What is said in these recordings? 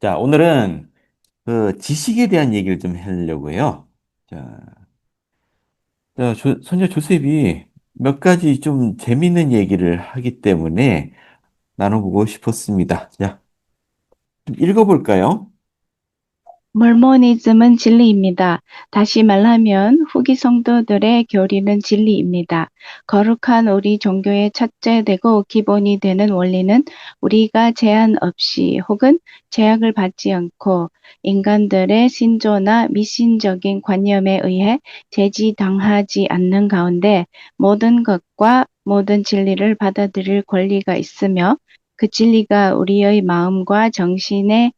자, 오늘은 그 지식에 대한 얘기를 좀 하려고 해요. 자, 선녀 조셉이 몇 가지 좀 재밌는 얘기를 하기 때문에 나눠보고 싶었습니다. 자, 좀 읽어볼까요? 몰모니즘은 진리입니다. 다시 말하면 후기 성도들의 교리는 진리입니다. 거룩한 우리 종교의 첫째 되고 기본이 되는 원리는 우리가 제한 없이 혹은 제약을 받지 않고 인간들의 신조나 미신적인 관념에 의해 제지당하지 않는 가운데 모든 것과 모든 진리를 받아들일 권리가 있으며 그 진리가 우리의 마음과 정신에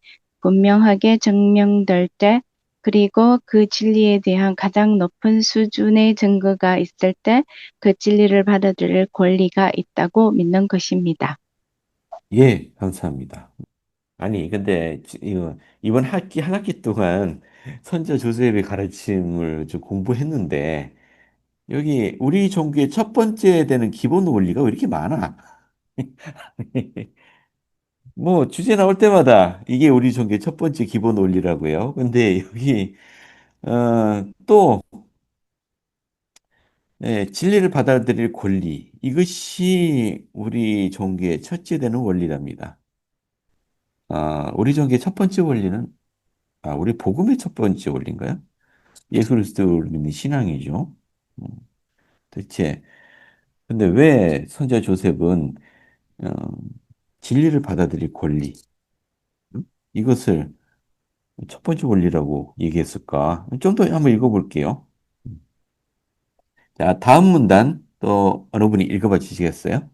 분명하게 증명될 때, 그리고 그 진리에 대한 가장 높은 수준의 증거가 있을 때 그 진리를 받아들일 권리가 있다고 믿는 것입니다. 예, 감사합니다. 아니, 근데 이번 학기, 한 학기 동안 선저 조셉의 가르침을 좀 공부했는데, 여기 우리 종교의 첫 번째 되는 기본 원리가 왜 이렇게 많아? 뭐 주제 나올 때마다 이게 우리 종교의 첫 번째 기본 원리라고요. 근데 여기 또 진리를 받아들일 권리 이것이 우리 종교의 첫째 되는 원리랍니다. 우리 종교의 첫 번째 원리는 우리 복음의 첫 번째 원리인가요? 예수 그리스도를 믿는 신앙이죠. 음, 대체 근데 왜 선지자 조셉은 어, 진리를 받아들일 권리 이것을 첫 번째 원리라고 얘기했을까? 좀 더 한번 읽어볼게요. 자, 다음 문단 또 어느 분이 읽어봐 주시겠어요?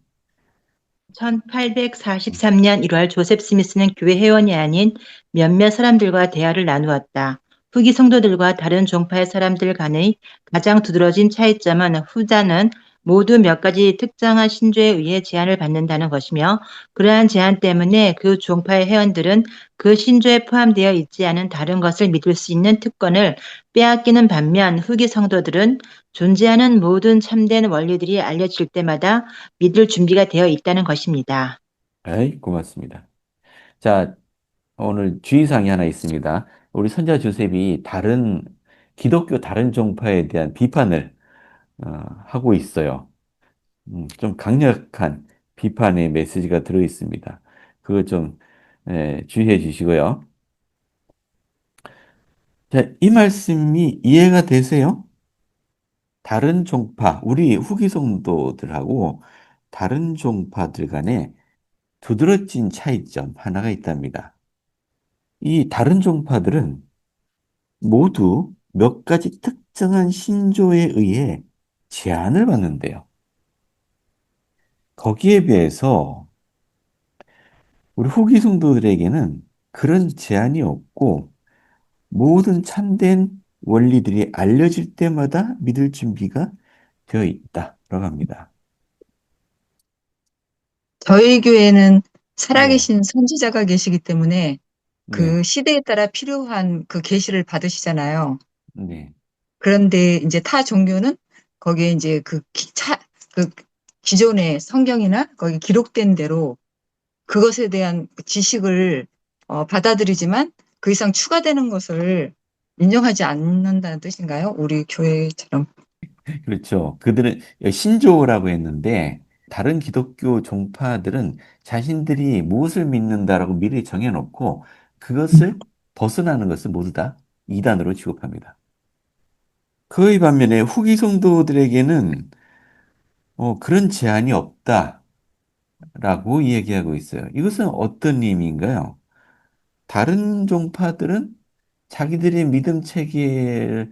1843년 1월 조셉 스미스는 교회 회원이 아닌 몇몇 사람들과 대화를 나누었다. 후기 성도들과 다른 종파의 사람들 간의 가장 두드러진 차이점은 후자는 모두 몇 가지 특정한 신조에 의해 제한을 받는다는 것이며, 그러한 제한 때문에 그 종파의 회원들은 그 신조에 포함되어 있지 않은 다른 것을 믿을 수 있는 특권을 빼앗기는 반면, 후기 성도들은 존재하는 모든 참된 원리들이 알려질 때마다 믿을 준비가 되어 있다는 것입니다. 에이, 고맙습니다. 자, 오늘 주의사항이 하나 있습니다. 우리 선자 조셉이 기독교 다른 종파에 대한 비판을 하고 있어요. 좀 강력한 비판의 메시지가 들어 있습니다. 그거 좀 주의해 주시고요. 자, 이 말씀이 이해가 되세요? 다른 종파, 우리 후기 성도들하고 다른 종파들 간에 두드러진 차이점 하나가 있답니다. 이 다른 종파들은 모두 몇 가지 특정한 신조에 의해 제한을 받는데요. 거기에 비해서 우리 후기 성도들에게는 그런 제한이 없고 모든 참된 원리들이 알려질 때마다 믿을 준비가 되어 있다라고 합니다. 저희 교회는 네, 살아계신 선지자가 계시기 때문에 네, 그 시대에 따라 필요한 그 계시를 받으시잖아요. 네. 그런데 이제 타 종교는 거기에 이제 그 기존의 성경이나 거기 기록된 대로 그것에 대한 지식을 받아들이지만 그 이상 추가되는 것을 인정하지 않는다는 뜻인가요? 우리 교회처럼. 그렇죠. 그들은 신조라고 했는데 다른 기독교 종파들은 자신들이 무엇을 믿는다라고 미리 정해놓고 그것을 벗어나는 것을 모두 다 이단으로 취급합니다. 그의 반면에 후기 성도들에게는 그런 제한이 없다라고 이야기하고 있어요. 이것은 어떤 의미인가요? 다른 종파들은 자기들의 믿음 체계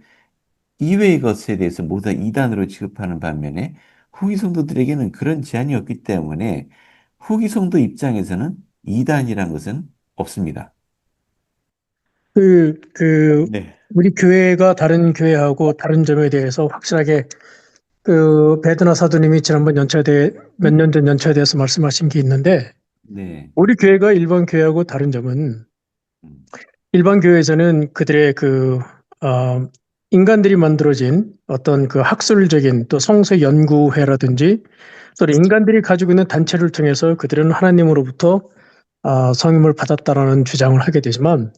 이외의 것에 대해서 모두 다 이단으로 취급하는 반면에 후기 성도들에게는 그런 제한이 없기 때문에 후기 성도 입장에서는 이단이란 것은 없습니다. 그, 그, 네, 우리 교회가 다른 교회하고 다른 점에 대해서 확실하게 베드나 사도님이 지난번 몇 년 전 연차에 대해서 말씀하신 게 있는데, 네, 우리 교회가 일반 교회하고 다른 점은 음, 일반 교회에서는 그들의 인간들이 만들어진 어떤 그 학술적인 또 성서 연구회라든지 또는 인간들이 가지고 있는 단체를 통해서 그들은 하나님으로부터 성임을 받았다라는 주장을 하게 되지만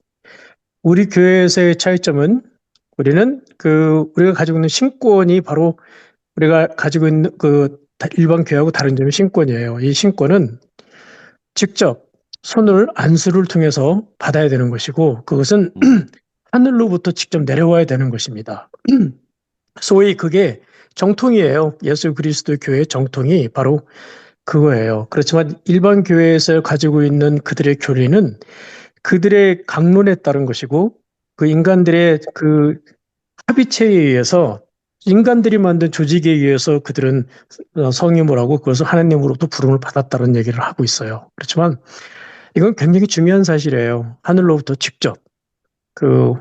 우리 교회에서의 차이점은 우리는 우리가 가지고 있는 신권이 바로 우리가 가지고 있는 일반 교회하고 다른 점이 신권이에요. 이 신권은 직접 손을 안수를 통해서 받아야 되는 것이고 그것은 하늘로부터 직접 내려와야 되는 것입니다. 소위 그게 정통이에요. 예수 그리스도 교회의 정통이 바로 그거예요. 그렇지만 일반 교회에서 가지고 있는 그들의 교리는 그들의 강론에 따른 것이고 그 인간들의 합의체에 의해서 인간들이 만든 조직에 의해서 그들은 성임을 하고 그것을 하나님으로부터 부름을 받았다는 얘기를 하고 있어요. 그렇지만 이건 굉장히 중요한 사실이에요. 하늘로부터 직접 그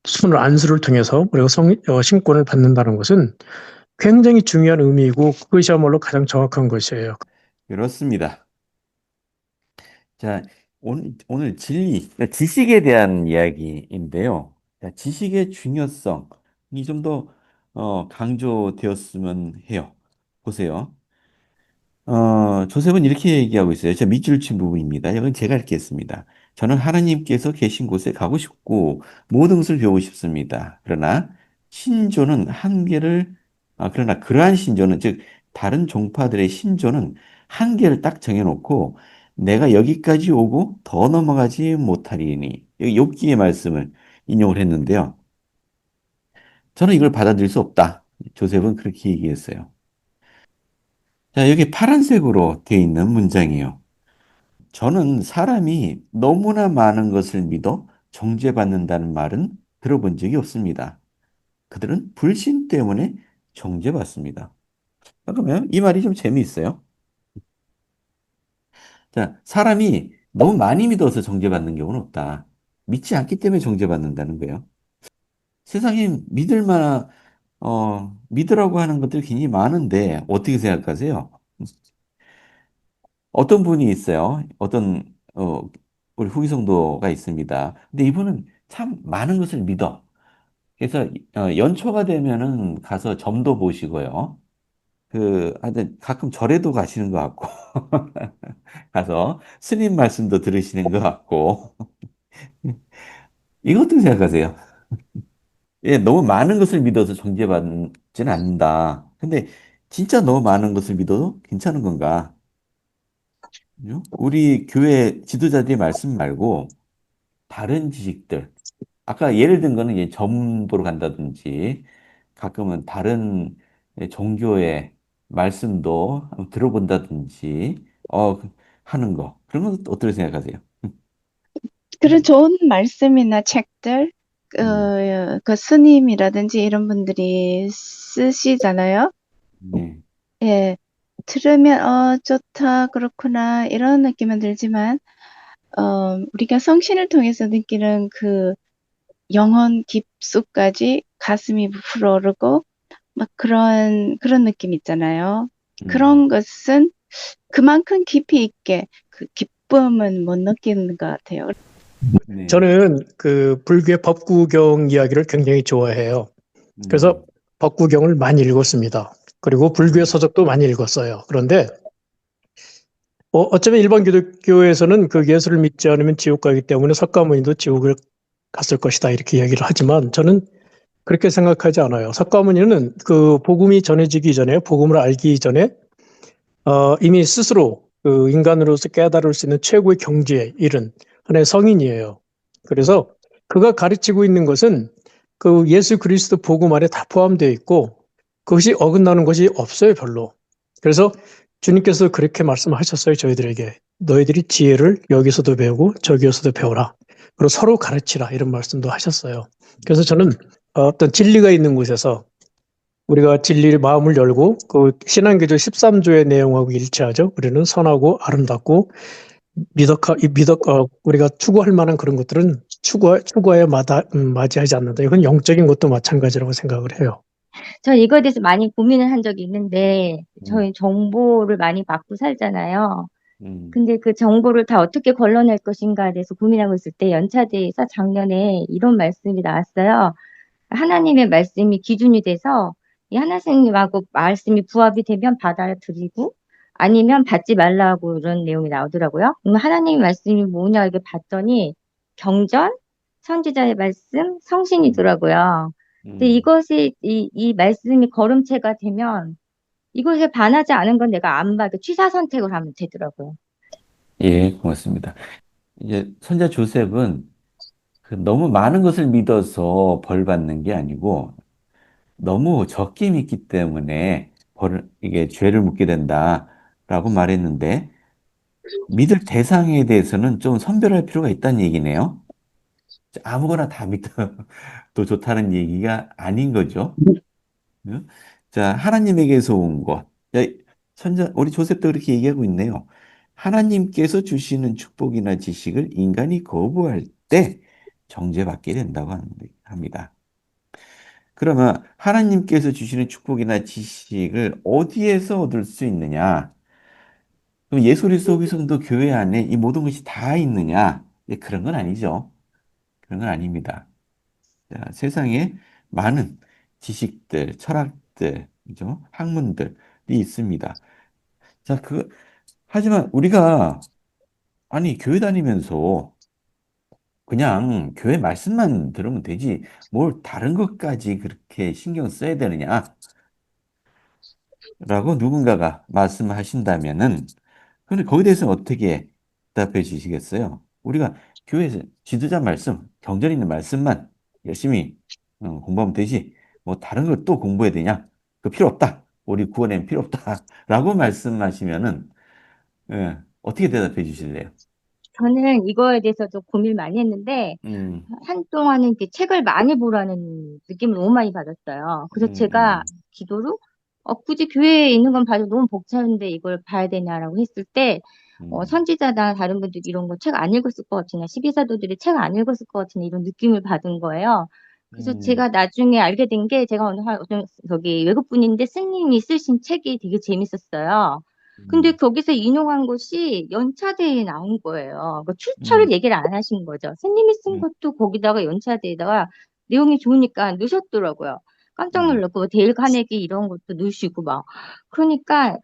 손을 안수를 통해서 우리가 신권을 받는다는 것은 굉장히 중요한 의미이고 그것이야말로 가장 정확한 것이에요. 그렇습니다. 자, 오늘 진리, 지식에 대한 이야기인데요. 자, 지식의 중요성이 좀 더 강조되었으면 해요. 보세요. 조셉은 이렇게 얘기하고 있어요. 저 밑줄 친 부분입니다. 이건 제가 읽겠습니다. 저는 하나님께서 계신 곳에 가고 싶고 모든 것을 배우고 싶습니다. 그러나 그러한 신조는, 즉, 다른 종파들의 신조는 한계를 딱 정해놓고 내가 여기까지 오고 더 넘어가지 못하리니. 여기 욥기의 말씀을 인용을 했는데요. 저는 이걸 받아들일 수 없다. 조셉은 그렇게 얘기했어요. 자, 여기 파란색으로 되어 있는 문장이에요. 저는 사람이 너무나 많은 것을 믿어 정죄받는다는 말은 들어본 적이 없습니다. 그들은 불신 때문에 정죄받습니다. 그러면 이 말이 좀 재미있어요. 자, 사람이 너무 많이 믿어서 정죄받는 경우는 없다. 믿지 않기 때문에 정죄받는다는 거예요. 세상에 믿으라고 하는 것들이 굉장히 많은데 어떻게 생각하세요? 어떤 분이 있어요. 우리 후기 성도가 있습니다. 근데 이분은 참 많은 것을 믿어. 그래서 연초가 되면은 가서 점도 보시고요. 하여튼 가끔 절에도 가시는 것 같고, 가서 스님 말씀도 들으시는 것 같고, 이거 어떻게 생각하세요? 예, 너무 많은 것을 믿어서 정죄받지는 않는다. 근데 진짜 너무 많은 것을 믿어도 괜찮은 건가? 그죠? 우리 교회 지도자들의 말씀 말고 다른 지식들, 아까 예를 든 거는 이제 점 보러 간다든지 가끔은 다른 종교의 말씀도 한번 들어본다든지 하는 거, 그런 건 어떻게 생각하세요? 그런 좋은 말씀이나 책들, 음, 그 스님이라든지 이런 분들이 쓰시잖아요. 네. 예, 들으면, 좋다, 그렇구나, 이런 느낌은 들지만, 우리가 성신을 통해서 느끼는 그 영혼 깊숙까지 가슴이 부풀어오르고, 막 그런 느낌 있잖아요. 음, 그런 것은 그만큼 깊이 있게 그 기쁨은 못 느끼는 것 같아요. 네. 저는 불교의 법구경 이야기를 굉장히 좋아해요. 그래서 음, 법구경을 많이 읽었습니다. 그리고 불교의 음, 서적도 많이 읽었어요. 그런데 어쩌면 일반 기독교에서는 그 예수를 믿지 않으면 지옥 가기 때문에 석가모니도 지옥을 갔을 것이다 이렇게 이야기를 하지만 저는 그렇게 생각하지 않아요. 석가모니는 그 복음이 전해지기 전에 복음을 알기 전에 이미 스스로 그 인간으로서 깨달을 수 있는 최고의 경지에 이른 하나의 성인이에요. 그래서 그가 가르치고 있는 것은 그 예수 그리스도 복음 안에 다 포함되어 있고 그것이 어긋나는 것이 없어요, 별로. 그래서 주님께서 그렇게 말씀하셨어요, 저희들에게. 너희들이 지혜를 여기서도 배우고 저기서도 배워라. 그리고 서로 가르치라 이런 말씀도 하셨어요. 그래서 저는 어떤 진리가 있는 곳에서 우리가 진리의 마음을 열고 그 신앙기도 13조의 내용하고 일치하죠. 우리는 선하고 아름답고 우리가 추구할 만한 그런 것들은 추구하여 맞이하지 않는다. 이건 영적인 것도 마찬가지라고 생각을 해요. 저 이거에 대해서 많이 고민을 한 적이 있는데, 음, 저희 정보를 많이 받고 살잖아요. 음, 근데 그 정보를 다 어떻게 걸러낼 것인가에 대해서 고민하고 있을 때 연차대에서 작년에 이런 말씀이 나왔어요. 하나님의 말씀이 기준이 돼서 이 하나님하고 말씀이 부합이 되면 받아들이고 아니면 받지 말라고 이런 내용이 나오더라고요. 그럼 하나님 말씀이 뭐냐 이렇게 봤더니 경전, 선지자의 말씀, 성신이더라고요. 근데 음, 이것이 이 말씀이 걸음체가 되면 이것에 반하지 않은 건 내가 안 받고 취사 선택을 하면 되더라고요. 예, 고맙습니다. 이제 손자 조셉은 그 너무 많은 것을 믿어서 벌 받는 게 아니고 너무 적게 믿기 때문에 이게 죄를 묻게 된다라고 말했는데 믿을 대상에 대해서는 좀 선별할 필요가 있다는 얘기네요. 아무거나 다 믿어도 좋다는 얘기가 아닌 거죠. 응? 자, 하나님에게서 온 것. 야, 우리 조셉도 그렇게 얘기하고 있네요. 하나님께서 주시는 축복이나 지식을 인간이 거부할 때 정죄받게 된다고 합니다. 그러면 하나님께서 주시는 축복이나 지식을 어디에서 얻을 수 있느냐? 그럼 예수 그리스도 도 교회 안에 이 모든 것이 다 있느냐? 예, 그런 건 아니죠. 그런 건 아닙니다. 자, 세상에 많은 지식들, 철학들, 그죠? 학문들이 있습니다. 자, 하지만 우리가, 아니, 교회 다니면서 그냥 교회 말씀만 들으면 되지, 뭘 다른 것까지 그렇게 신경 써야 되느냐? 라고 누군가가 말씀하신다면은, 근데 거기에 대해서는 어떻게 답해 주시겠어요? 우리가 교회에서 지도자 말씀, 경전 있는 말씀만 열심히 공부하면 되지. 뭐 다른 걸 또 공부해야 되냐? 그 필요 없다. 우리 구원에는 필요 없다. 라고 말씀하시면은 어떻게 대답해 주실래요? 저는 이거에 대해서 좀 고민을 많이 했는데 음, 한동안은 이렇게 책을 많이 보라는 느낌을 너무 많이 받았어요. 그래서 음, 제가 음, 기도로 굳이 교회에 있는 건 봐도 너무 벅차는데 이걸 봐야 되냐라고 했을 때 음, 선지자나 다른 분들이 이런 거 책 안 읽었을 것 같으냐, 십이사도들이 책 안 읽었을 것 같으냐 이런 느낌을 받은 거예요. 그래서 음, 제가 나중에 알게 된 게 제가 어느 저기 외국분인데 스님이 쓰신 책이 되게 재밌었어요. 근데 음, 거기서 인용한 것이 연차대에 나온 거예요. 그 출처를 음, 얘기를 안 하신 거죠. 스님이 쓴 음, 것도 거기다가 연차대에다가 내용이 좋으니까 넣으셨더라고요. 깜짝 음, 놀랐고 데일 카네기 이런 것도 넣으시고 막 그러니까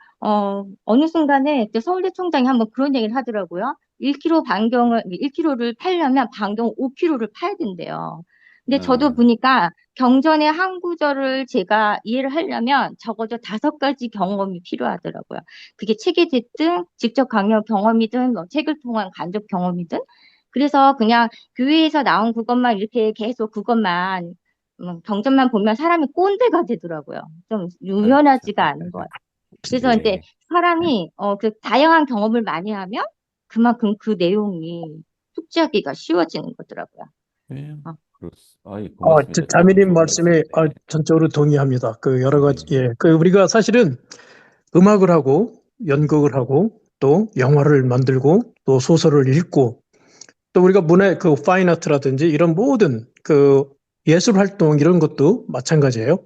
어느 순간에 또 서울대 총장이 한번 그런 얘기를 하더라고요. 1kg를 팔려면 반경 5kg를 파야 된대요. 근데 저도 아, 보니까 경전의 한 구절을 제가 이해를 하려면 적어도 5가지 경험이 필요하더라고요. 그게 책이 됐든 직접 강연 경험이든 뭐 책을 통한 간접 경험이든 그래서 그냥 교회에서 나온 그것만 이렇게 계속 그것만 경전만 보면 사람이 꼰대가 되더라고요. 좀 그렇죠. 유연하지가 않은 것 같아요. 그래서 이제 예. 사람이 그 다양한 경험을 많이 하면 그만큼 그 내용이 숙지하기가 쉬워지는 거더라고요. 예, 어, 아이, 고맙습니다. 자매님 좋은 말씀에 말씀인데. 전적으로 동의합니다. 그 여러 가지, 예. 우리가 사실은 음악을 하고 연극을 하고 또 영화를 만들고 또 소설을 읽고 또 우리가 문화 그 파인 아트라든지 이런 모든 그 예술 활동 이런 것도 마찬가지예요.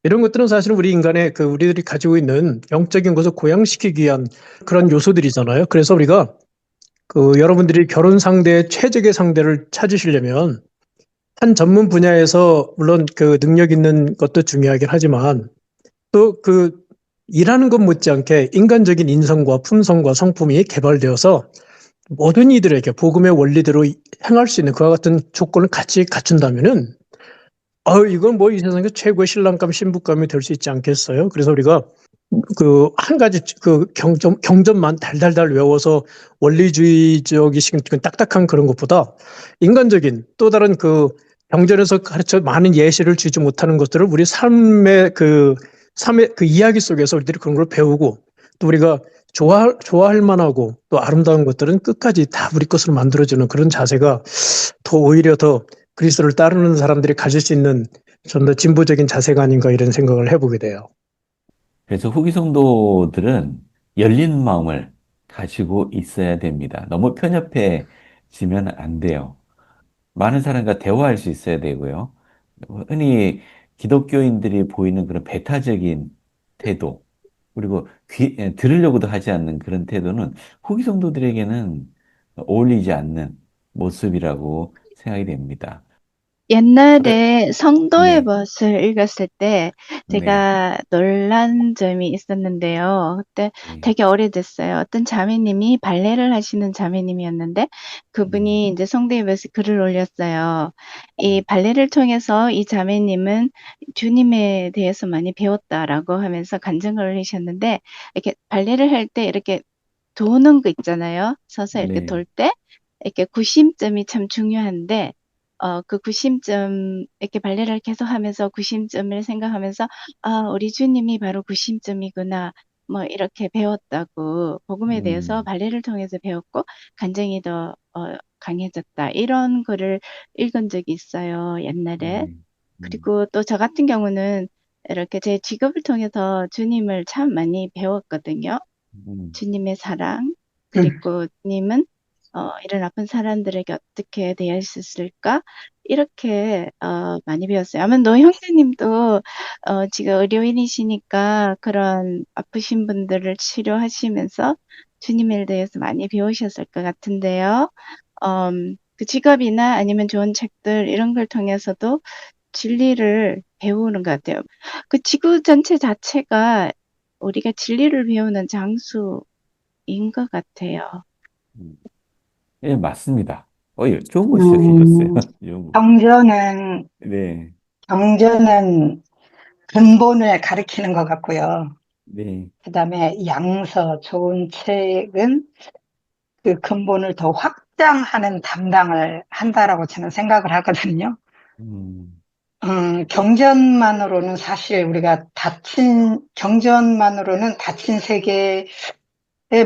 이런 것들은 사실은 우리 인간의 우리들이 가지고 있는 영적인 것을 고양시키기 위한 그런 요소들이잖아요. 그래서 우리가 여러분들이 결혼 상대의 최적의 상대를 찾으시려면 한 전문 분야에서 물론 그 능력 있는 것도 중요하긴 하지만 또 일하는 것 못지않게 인간적인 인성과 품성과 성품이 개발되어서 모든 이들에게 복음의 원리대로 행할 수 있는 그와 같은 조건을 같이 갖춘다면은 이건 뭐 이 세상에 최고의 신랑감 신부감이 될 수 있지 않겠어요? 그래서 우리가 한 가지 경전만 달달달 외워서 원리주의적이신 딱딱한 그런 것보다 인간적인 또 다른 경전에서 가르쳐 많은 예시를 주지 못하는 것들을 우리 삶의 이야기 속에서 우리들이 그런 걸 배우고 또 우리가 좋아할 만하고 또 아름다운 것들은 끝까지 다 우리 것으로 만들어주는 그런 자세가 오히려 더 그리스도를 따르는 사람들이 가질 수 있는 좀 더 진보적인 자세가 아닌가 이런 생각을 해보게 돼요. 그래서 후기 성도들은 열린 마음을 가지고 있어야 됩니다. 너무 편협해지면 안 돼요. 많은 사람과 대화할 수 있어야 되고요. 흔히 기독교인들이 보이는 그런 배타적인 태도, 그리고 들으려고도 하지 않는 그런 태도는 후기 성도들에게는 어울리지 않는 모습이라고 생각이 됩니다. 옛날에 성도의 네, 벗을 읽었을 때 네, 제가 놀란 점이 있었는데요. 그때 네, 되게 오래됐어요. 어떤 자매님이 발레를 하시는 자매님이었는데 음, 그분이 이제 성도의 벗에 글을 올렸어요. 이 음, 발레를 통해서 이 자매님은 주님에 대해서 많이 배웠다라고 하면서 간증을 하셨는데 이렇게 발레를 할 때 이렇게 도는 거 있잖아요. 서서 이렇게 네, 돌 때 이렇게 구심점이 참 중요한데 그 구심점 이렇게 발레를 계속하면서 구심점을 생각하면서 '아 우리 주님이 바로 구심점이구나.' 뭐 이렇게 배웠다고 복음에 대해서 음, 발레를 통해서 배웠고 간증이 더 강해졌다. 이런 글을 읽은 적이 있어요, 옛날에. 네, 음, 그리고 또 저 같은 경우는 이렇게 제 직업을 통해서 주님을 참 많이 배웠거든요. 음, 주님의 사랑, 그리고 주님은 이런 아픈 사람들에게 어떻게 대하셨을까? 이렇게 많이 배웠어요. 아마 노 형제님도 지금 의료인이시니까 그런 아프신 분들을 치료하시면서 주님에 대해서 많이 배우셨을 것 같은데요. 그 직업이나 아니면 좋은 책들 이런 걸 통해서도 진리를 배우는 것 같아요. 그 지구 전체 자체가 우리가 진리를 배우는 장소 인 것 같아요. 음. 예, 맞습니다. 예, 좋은 거 지적해 줬어요. 음, 좋은 거. 경전은, 네, 경전은 근본을 가리키는 것 같고요. 네, 그다음에 양서, 좋은 책은 그 근본을 더 확장하는 담당을 한다라고 저는 생각을 하거든요. 음, 경전만으로는 사실 우리가 경전만으로는 닫힌 세계에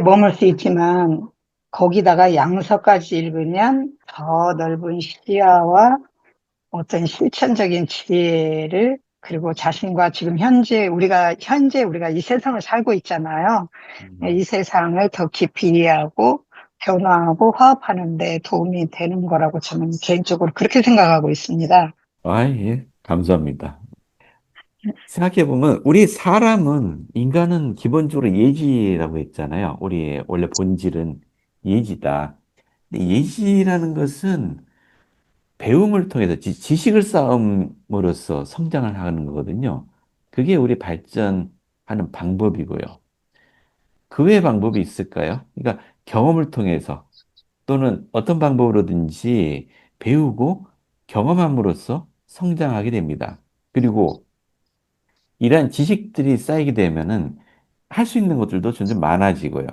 머물 수 있지만, 거기다가 양서까지 읽으면 더 넓은 시야와 어떤 실천적인 지혜를, 그리고 자신과 지금 현재 우리가 이 세상을 살고 있잖아요. 이 음. 세상을 더 깊이 이해하고 변화하고 화합하는 데 도움이 되는 거라고 저는 개인적으로 그렇게 생각하고 있습니다. 아, 예, 감사합니다. 생각해보면, 우리 사람은, 인간은 기본적으로 예지라고 했잖아요. 우리의 원래 본질은 예지다. 근데 예지라는 것은 배움을 통해서 지식을 쌓음으로써 성장을 하는 거거든요. 그게 우리 발전하는 방법이고요. 그 외의 방법이 있을까요? 그러니까 경험을 통해서 또는 어떤 방법으로든지 배우고 경험함으로써 성장하게 됩니다. 그리고 이러한 지식들이 쌓이게 되면은 할 수 있는 것들도 점점 많아지고요.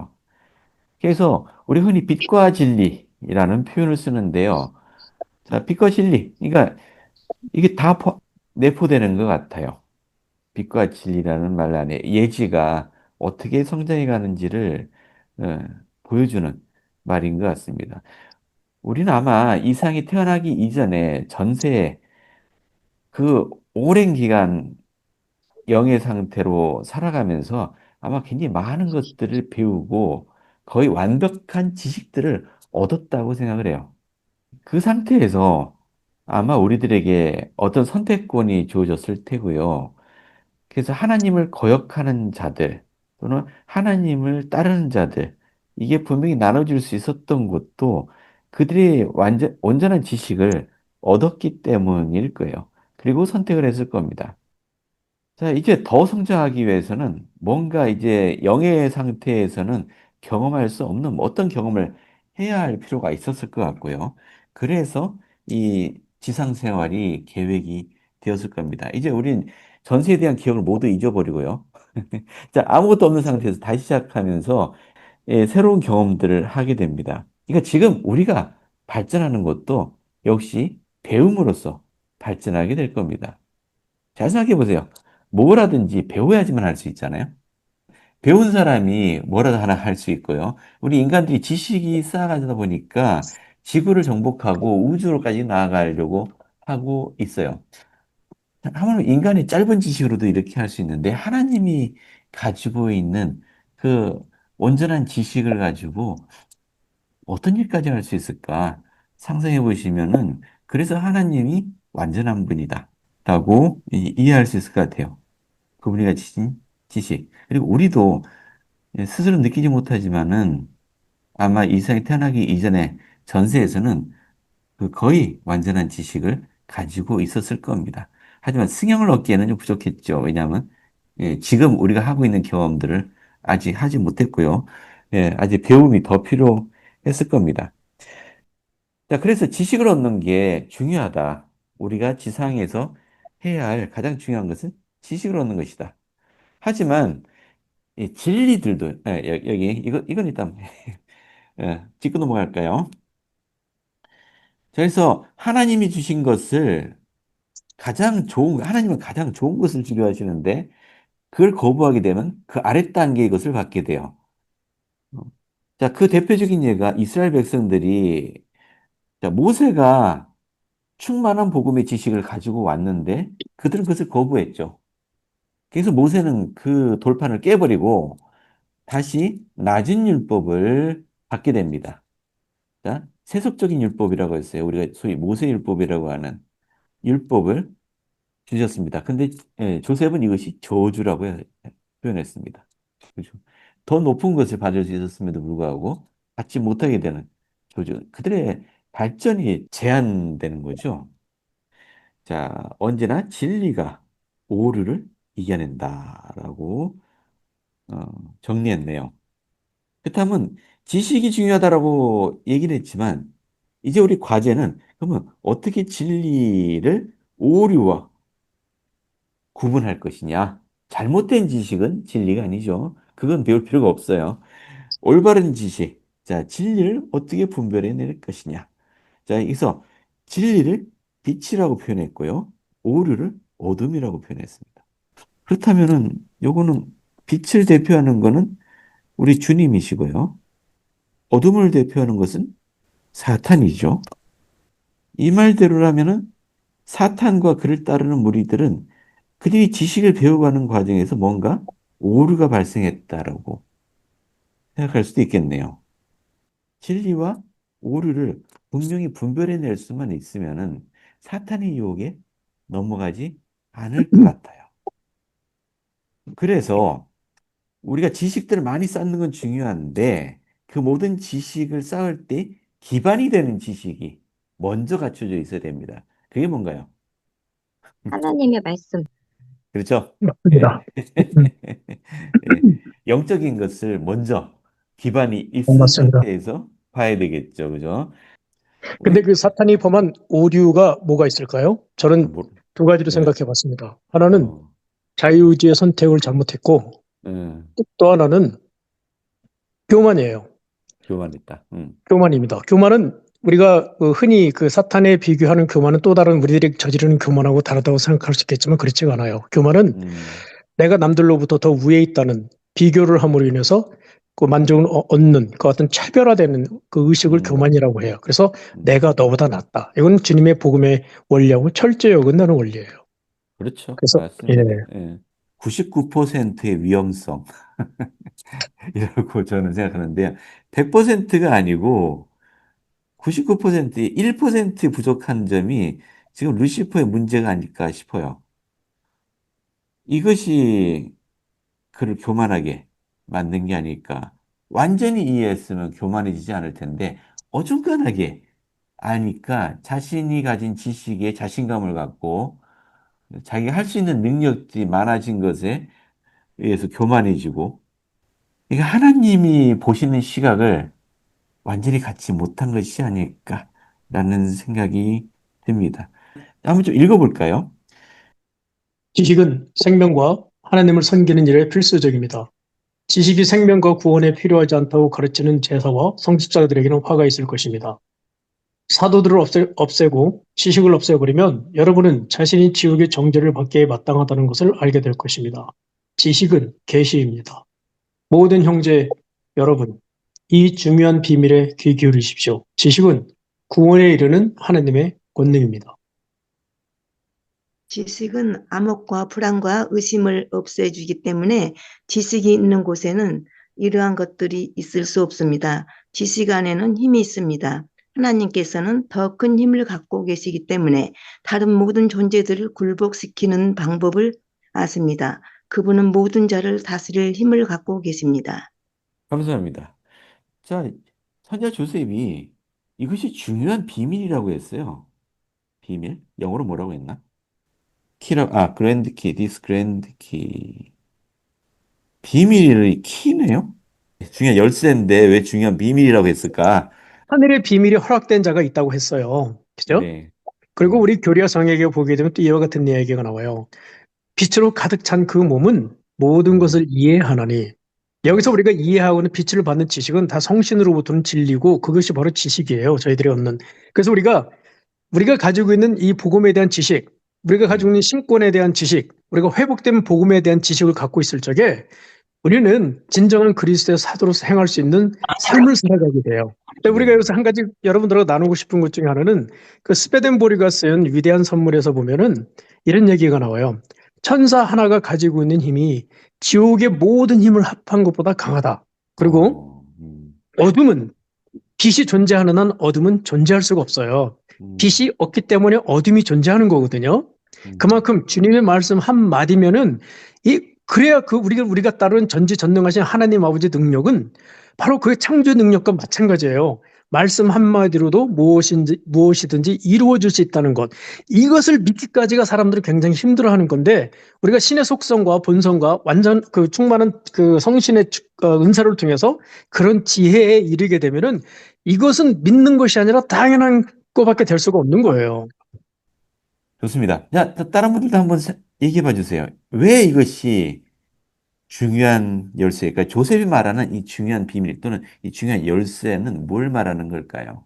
그래서 우리 흔히 빛과 진리라는 표현을 쓰는데요. 자, 빛과 진리. 그러니까 이게 다 내포되는 것 같아요. 빛과 진리라는 말 안에 예지가 어떻게 성장해 가는지를 어, 보여주는 말인 것 같습니다. 우리는 아마 이상이 태어나기 이전에 전세에 그 오랜 기간 영의 상태로 살아가면서 아마 굉장히 많은 것들을 배우고 거의 완벽한 지식들을 얻었다고 생각을 해요. 그 상태에서 아마 우리들에게 어떤 선택권이 주어졌을 테고요. 그래서 하나님을 거역하는 자들 또는 하나님을 따르는 자들 이게 분명히 나눠질 수 있었던 것도 그들이 온전한 지식을 얻었기 때문일 거예요. 그리고 선택을 했을 겁니다. 자, 이제 더 성장하기 위해서는 뭔가 이제 영의 상태에서는 경험할 수 없는 어떤 경험을 해야 할 필요가 있었을 것 같고요. 그래서 이 지상 생활이 계획이 되었을 겁니다. 이제 우린 전세에 대한 기억을 모두 잊어버리고요. 자, 아무것도 없는 상태에서 다시 시작하면서 새로운 경험들을 하게 됩니다. 그러니까 지금 우리가 발전하는 것도 역시 배움으로써 발전하게 될 겁니다. 잘 생각해 보세요. 뭐라든지 배워야지만 할 수 있잖아요. 배운 사람이 뭐라도 하나 할 수 있고요. 우리 인간들이 지식이 쌓아가다 보니까 지구를 정복하고 우주로까지 나아가려고 하고 있어요. 하물며 인간의 짧은 지식으로도 이렇게 할 수 있는데 하나님이 가지고 있는 그 온전한 지식을 가지고 어떤 일까지 할 수 있을까 상상해 보시면은 그래서 하나님이 완전한 분이다 라고 이해할 수 있을 것 같아요. 그분이 가지신 지식. 그리고 우리도 스스로 느끼지 못하지만은 아마 이 세상에 태어나기 이전에 전세에서는 그 거의 완전한 지식을 가지고 있었을 겁니다. 하지만 승형을 얻기에는 좀 부족했죠. 왜냐하면 지금 우리가 하고 있는 경험들을 아직 하지 못했고요. 아직 배움이 더 필요했을 겁니다. 자, 그래서 지식을 얻는 게 중요하다. 우리가 지상에서 해야 할 가장 중요한 것은 지식을 얻는 것이다. 하지만 이 진리들도 여기 이건 일단 짚고 넘어갈까요? 그래서 하나님이 주신 것을 하나님은 가장 좋은 것을 주려 하시는데 그걸 거부하게 되면 그 아래 단계의 것을 받게 돼요. 어. 자, 그 대표적인 예가 이스라엘 백성들이 자, 모세가 충만한 복음의 지식을 가지고 왔는데 그들은 그것을 거부했죠. 그래서 모세는 그 돌판을 깨버리고 다시 낮은 율법을 받게 됩니다. 자, 세속적인 율법이라고 했어요. 우리가 소위 모세 율법이라고 하는 율법을 주셨습니다. 근데 조셉은 이것이 저주라고 표현했습니다. 그죠? 더 높은 것을 받을 수 있었음에도 불구하고 받지 못하게 되는 저주. 그들의 발전이 제한되는 거죠. 자, 언제나 진리가 오류를 이겨낸다라고 어, 정리했네요. 그렇다면 지식이 중요하다라고 얘기를 했지만 이제 우리 과제는 그러면 어떻게 진리를 오류와 구분할 것이냐? 잘못된 지식은 진리가 아니죠. 그건 배울 필요가 없어요. 올바른 지식. 자, 진리를 어떻게 분별해낼 것이냐? 자, 여기서 진리를 빛이라고 표현했고요. 오류를 어둠이라고 표현했습니다. 그렇다면은 요거는 빛을 대표하는 거는 우리 주님이시고요. 어둠을 대표하는 것은 사탄이죠. 이 말대로라면은 사탄과 그를 따르는 무리들은 그들이 지식을 배워가는 과정에서 뭔가 오류가 발생했다라고 생각할 수도 있겠네요. 진리와 오류를 분명히 분별해낼 수만 있으면은 사탄의 유혹에 넘어가지 않을 것 같아요. 그래서 우리가 지식들을 많이 쌓는 건 중요한데 그 모든 지식을 쌓을 때 기반이 되는 지식이 먼저 갖춰져 있어야 됩니다. 그게 뭔가요? 하나님의 말씀. 그렇죠? 예. 맞습니다. 음, 예. 영적인 것을 먼저 기반이 있은 맞습니다. 상태에서 봐야 되겠죠. 그죠? 근데 우리, 그 사탄이 범한 오류가 뭐가 있을까요? 저는 뭐, 두 가지로 예, 생각해 봤습니다. 하나는 어, 자유의지의 선택을 잘못했고, 예, 또 하나는 교만이에요. 교만했다. 교만입니다. 교만은 우리가 그 흔히 그 사탄에 비교하는 교만은 또 다른 우리들이 저지르는 교만하고 다르다고 생각할 수 있겠지만 그렇지가 않아요. 교만은 음, 내가 남들로부터 더 위에 있다는 비교를 함으로 인해서 그 만족을 얻는 그 어떤 차별화되는 그 의식을 음, 교만이라고 해요. 그래서 음. 내가 너보다 낫다. 이건 주님의 복음의 원리하고 철저히 어긋나는 원리예요. 그렇죠. 그래서 예, 맞습니다. 예. 99%의 위험성. 이라고 저는 생각하는데요. 100%가 아니고 99%의 1% 부족한 점이 지금 루시퍼의 문제가 아닐까 싶어요. 이것이 그를 교만하게 만든 게 아닐까. 완전히 이해했으면 교만해지지 않을 텐데 어중간하게 아니까 자신이 가진 지식에 자신감을 갖고 자기가 할 수 있는 능력들이 많아진 것에 의해서 교만해지고 이게 하나님이 보시는 시각을 완전히 갖지 못한 것이 아닐까라는 생각이 듭니다. 한번 좀 읽어볼까요? 지식은 생명과 하나님을 섬기는 일에 필수적입니다. 지식이 생명과 구원에 필요하지 않다고 가르치는 제사와 성직자들에게는 화가 있을 것입니다. 사도들을 없애고 지식을 없애버리면 여러분은 자신이 지옥의 정죄를 받기에 마땅하다는 것을 알게 될 것입니다. 지식은 계시입니다. 모든 형제 여러분, 이 중요한 비밀에 귀 기울이십시오. 지식은 구원에 이르는 하나님의 권능입니다. 지식은 암흑과 불안과 의심을 없애주기 때문에 지식이 있는 곳에는 이러한 것들이 있을 수 없습니다. 지식 안에는 힘이 있습니다. 하나님께서는 더 큰 힘을 갖고 계시기 때문에 다른 모든 존재들을 굴복시키는 방법을 아십니다. 그분은 모든 자를 다스릴 힘을 갖고 계십니다. 감사합니다. 자, 선자 조셉이 이것이 중요한 비밀이라고 했어요. 비밀? 영어로 뭐라고 했나? 그랜드 키, 디스 그랜드 키. 비밀이 키네요? 중요한 열쇠인데 왜 중요한 비밀이라고 했을까? 하늘의 비밀이 허락된 자가 있다고 했어요. 그죠? 네. 그리고 우리 교리와 성경에 보게 되면 또 이와 같은 이야기가 나와요. 빛으로 가득 찬 그 몸은 모든 것을 이해하나니 여기서 우리가 이해하고는 빛을 받는 지식은 다 성신으로부터는 진리고 그것이 바로 지식이에요. 저희들이 얻는. 그래서 우리가 가지고 있는 이 복음에 대한 지식, 우리가 가지고 있는 신권에 대한 지식, 우리가 회복된 복음에 대한 지식을 갖고 있을 적에 우리는 진정한 그리스도의 사도로서 행할 수 있는 삶을 살아가게 돼요. 근데 우리가 네. 여기서 한 가지 여러분들하고 나누고 싶은 것 중에 하나는 그 스웨덴보리가 쓴 위대한 선물에서 보면은 이런 얘기가 나와요. 천사 하나가 가지고 있는 힘이 지옥의 모든 힘을 합한 것보다 강하다. 그리고 어둠은 빛이 존재하는 한 어둠은 존재할 수가 없어요. 빛이 없기 때문에 어둠이 존재하는 거거든요. 그만큼 주님의 말씀 한 마디면은 그래야 우리가 따르는 전지전능하신 하나님 아버지 능력은 바로 그 창조 능력과 마찬가지예요. 말씀 한마디로도 무엇이든지 이루어질 수 있다는 것. 이것을 믿기까지가 사람들이 굉장히 힘들어하는 건데 우리가 신의 속성과 본성과 완전 그 충만한 그 성신의 은사를 통해서 그런 지혜에 이르게 되면은 이것은 믿는 것이 아니라 당연한 것밖에 될 수가 없는 거예요. 좋습니다. 자, 다른 분들도 한번 얘기해 봐 주세요. 왜 이것이 중요한 열쇠, 그러니까 조셉이 말하는 이 중요한 비밀 또는 이 중요한 열쇠는 뭘 말하는 걸까요?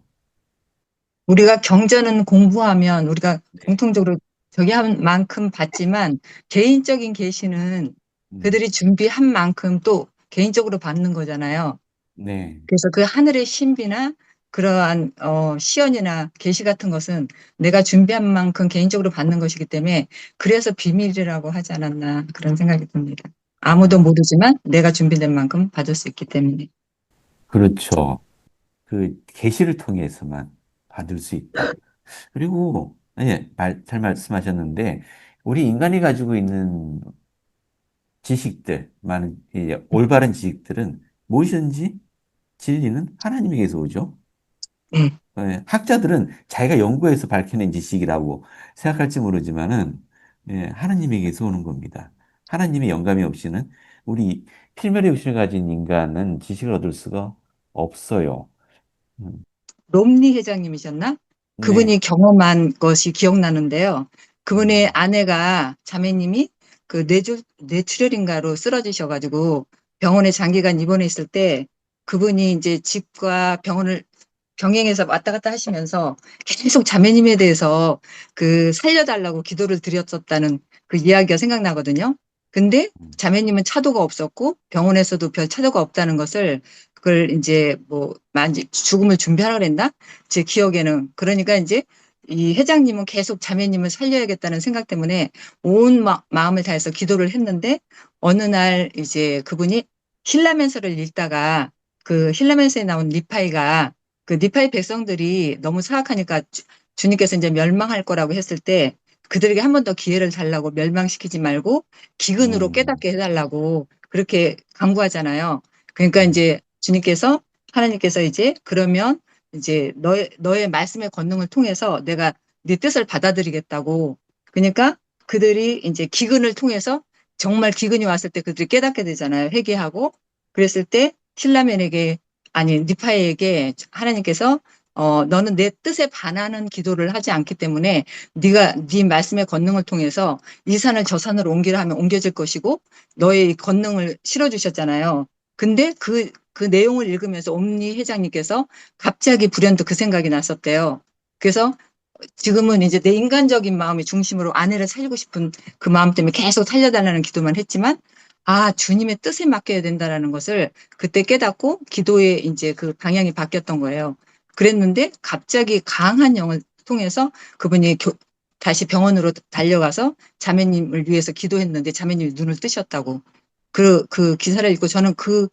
우리가 경전은 공부하면 우리가 네. 공통적으로 저기 한 만큼 받지만 개인적인 계시는 그들이 준비한 만큼 또 개인적으로 받는 거잖아요. 네. 그래서 그 하늘의 신비나 그러한 시연이나 계시 같은 것은 내가 준비한 만큼 개인적으로 받는 것이기 때문에 그래서 비밀이라고 하지 않았나 그런 생각이 듭니다. 아무도 모르지만 내가 준비된 만큼 받을 수 있기 때문에. 그렇죠. 그 계시를 통해서만 받을 수 있다. 그리고 잘 말씀하셨는데 우리 인간이 가지고 있는 지식들, 많은 올바른 지식들은 무엇이든지 진리는 하나님에게서 오죠. 네. 학자들은 자기가 연구해서 밝혀낸 지식이라고 생각할지 모르지만은 하나님에게서 오는 겁니다. 하나님의 영감이 없이는 우리 필멸의 욕심을 가진 인간은 지식을 얻을 수가 없어요. 롬니 회장님이셨나? 네, 그분이 경험한 것이 기억나는데요. 그분의 아내가 자매님이 그 뇌출혈인가로 쓰러지셔가지고 병원에 장기간 입원해 있을 때 그분이 이제 집과 병원을 병행해서 왔다 갔다 하시면서 계속 자매님에 대해서 그 살려달라고 기도를 드렸었다는 그 이야기가 생각나거든요. 근데 자매님은 차도가 없었고 병원에서도 별 차도가 없다는 것을 그걸 이제 뭐 죽음을 준비하라 그랬나? 제 기억에는. 그러니까 이제 이 회장님은 계속 자매님을 살려야겠다는 생각 때문에 온 마음을 다해서 기도를 했는데 어느 날 이제 그분이 힐라멘서를 읽다가 그 힐라멘서에 나온 니파이가 그 니파이 백성들이 너무 사악하니까 주님께서 이제 멸망할 거라고 했을 때 그들에게 한 번 더 기회를 달라고 멸망시키지 말고 기근으로 깨닫게 해달라고 그렇게 강구하잖아요. 그러니까 이제 주님께서 하나님께서 이제 그러면 이제 너의 말씀의 권능을 통해서 내가 네 뜻을 받아들이겠다고. 그러니까 그들이 이제 기근을 통해서 정말 기근이 왔을 때 그들이 깨닫게 되잖아요. 회개하고. 그랬을 때 신라면에게 아니 니파에게 하나님께서 너는 내 뜻에 반하는 기도를 하지 않기 때문에 네 말씀의 권능을 통해서 이 산을 저 산으로 옮기라 하면 옮겨질 것이고 너의 권능을 실어주셨잖아요. 근데 그 내용을 읽으면서 옴니 회장님께서 갑자기 불현듯 그 생각이 났었대요. 그래서 지금은 이제 내 인간적인 마음의 중심으로 아내를 살리고 싶은 그 마음 때문에 계속 살려달라는 기도만 했지만 주님의 뜻에 맡겨야 된다라는 것을 그때 깨닫고 기도의 이제 그 방향이 바뀌었던 거예요. 그랬는데 갑자기 강한 영을 통해서 그분이 다시 병원으로 달려가서 자매님을 위해서 기도했는데 자매님이 눈을 뜨셨다고. 그 기사를 읽고 저는 그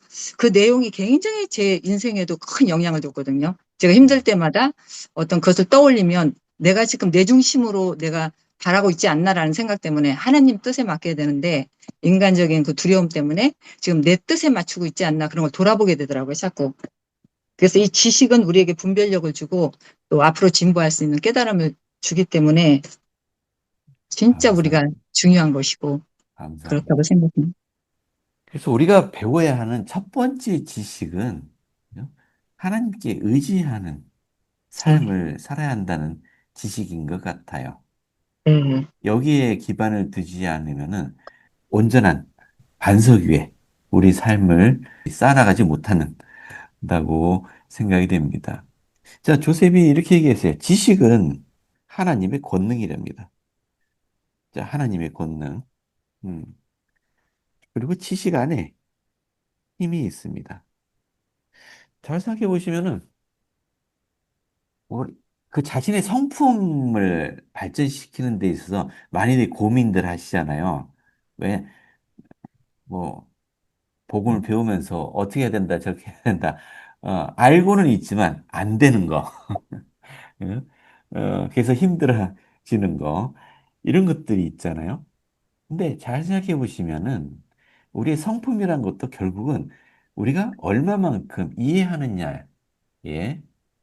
내용이 굉장히 제 인생에도 큰 영향을 줬거든요. 제가 힘들 때마다 어떤 것을 떠올리면 내가 지금 내 중심으로 내가 바라고 있지 않나라는 생각 때문에 하나님 뜻에 맡겨야 되는데 인간적인 그 두려움 때문에 지금 내 뜻에 맞추고 있지 않나 그런 걸 돌아보게 되더라고요, 자꾸. 그래서 이 지식은 우리에게 분별력을 주고 또 앞으로 진보할 수 있는 깨달음을 주기 때문에 진짜 우리가 감사합니다. 중요한 것이고 감사합니다. 그렇다고 생각합니다. 그래서 우리가 배워야 하는 첫 번째 지식은 하나님께 의지하는 삶을 살아야 한다는 지식인 것 같아요. 네. 여기에 기반을 두지 않으면은 온전한 반석 위에 우리 삶을 쌓아나가지 못한다고 생각이 됩니다. 자, 조셉이 이렇게 얘기했어요. 지식은 하나님의 권능이랍니다. 자, 하나님의 권능. 음. 그리고 지식 안에 힘이 있습니다. 잘 생각해 보시면은 그 자신의 성품을 발전시키는 데 있어서 많이들 고민들 하시잖아요. 왜, 뭐, 복음을 배우면서 어떻게 해야 된다, 저렇게 해야 된다. 알고는 있지만 안 되는 거. 응? 그래서 힘들어지는 거. 이런 것들이 있잖아요. 근데 잘 생각해 보시면은 우리의 성품이란 것도 결국은 우리가 얼마만큼 이해하느냐에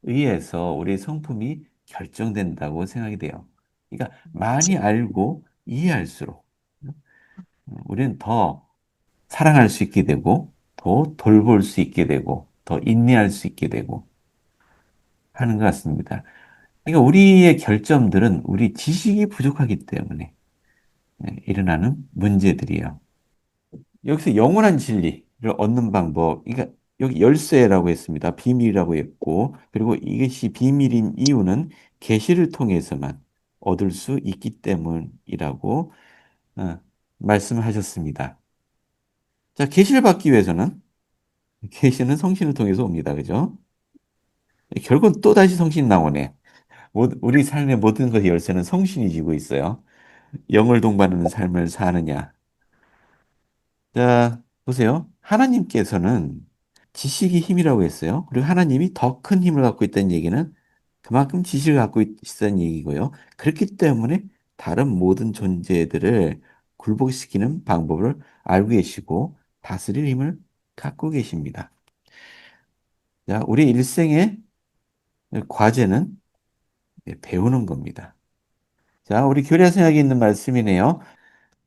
의해서 우리의 성품이 결정된다고 생각이 돼요. 그러니까 많이 알고 이해할수록 우리는 더 사랑할 수 있게 되고 더 돌볼 수 있게 되고 더 인내할 수 있게 되고 하는 것 같습니다. 그러니까 우리의 결점들은 우리 지식이 부족하기 때문에 일어나는 문제들이에요. 여기서 영원한 진리를 얻는 방법, 그러니까 여기 열쇠라고 했습니다. 비밀이라고 했고, 그리고 이것이 비밀인 이유는 계시를 통해서만 얻을 수 있기 때문이라고 어, 말씀하셨습니다. 자, 계시를 받기 위해서는 계시는 성신을 통해서 옵니다. 그죠? 결국은 또다시 성신이 나오네. 우리 삶의 모든 것의 열쇠는 성신이 쥐고 있어요. 영을 동반하는 삶을 사느냐. 자, 보세요. 하나님께서는 지식이 힘이라고 했어요. 그리고 하나님이 더 큰 힘을 갖고 있다는 얘기는 그만큼 지식을 갖고 있다는 얘기고요. 그렇기 때문에 다른 모든 존재들을 굴복시키는 방법을 알고 계시고 다스릴 힘을 갖고 계십니다. 자, 우리 일생의 과제는 배우는 겁니다. 자, 우리 교례 생각이 있는 말씀이네요.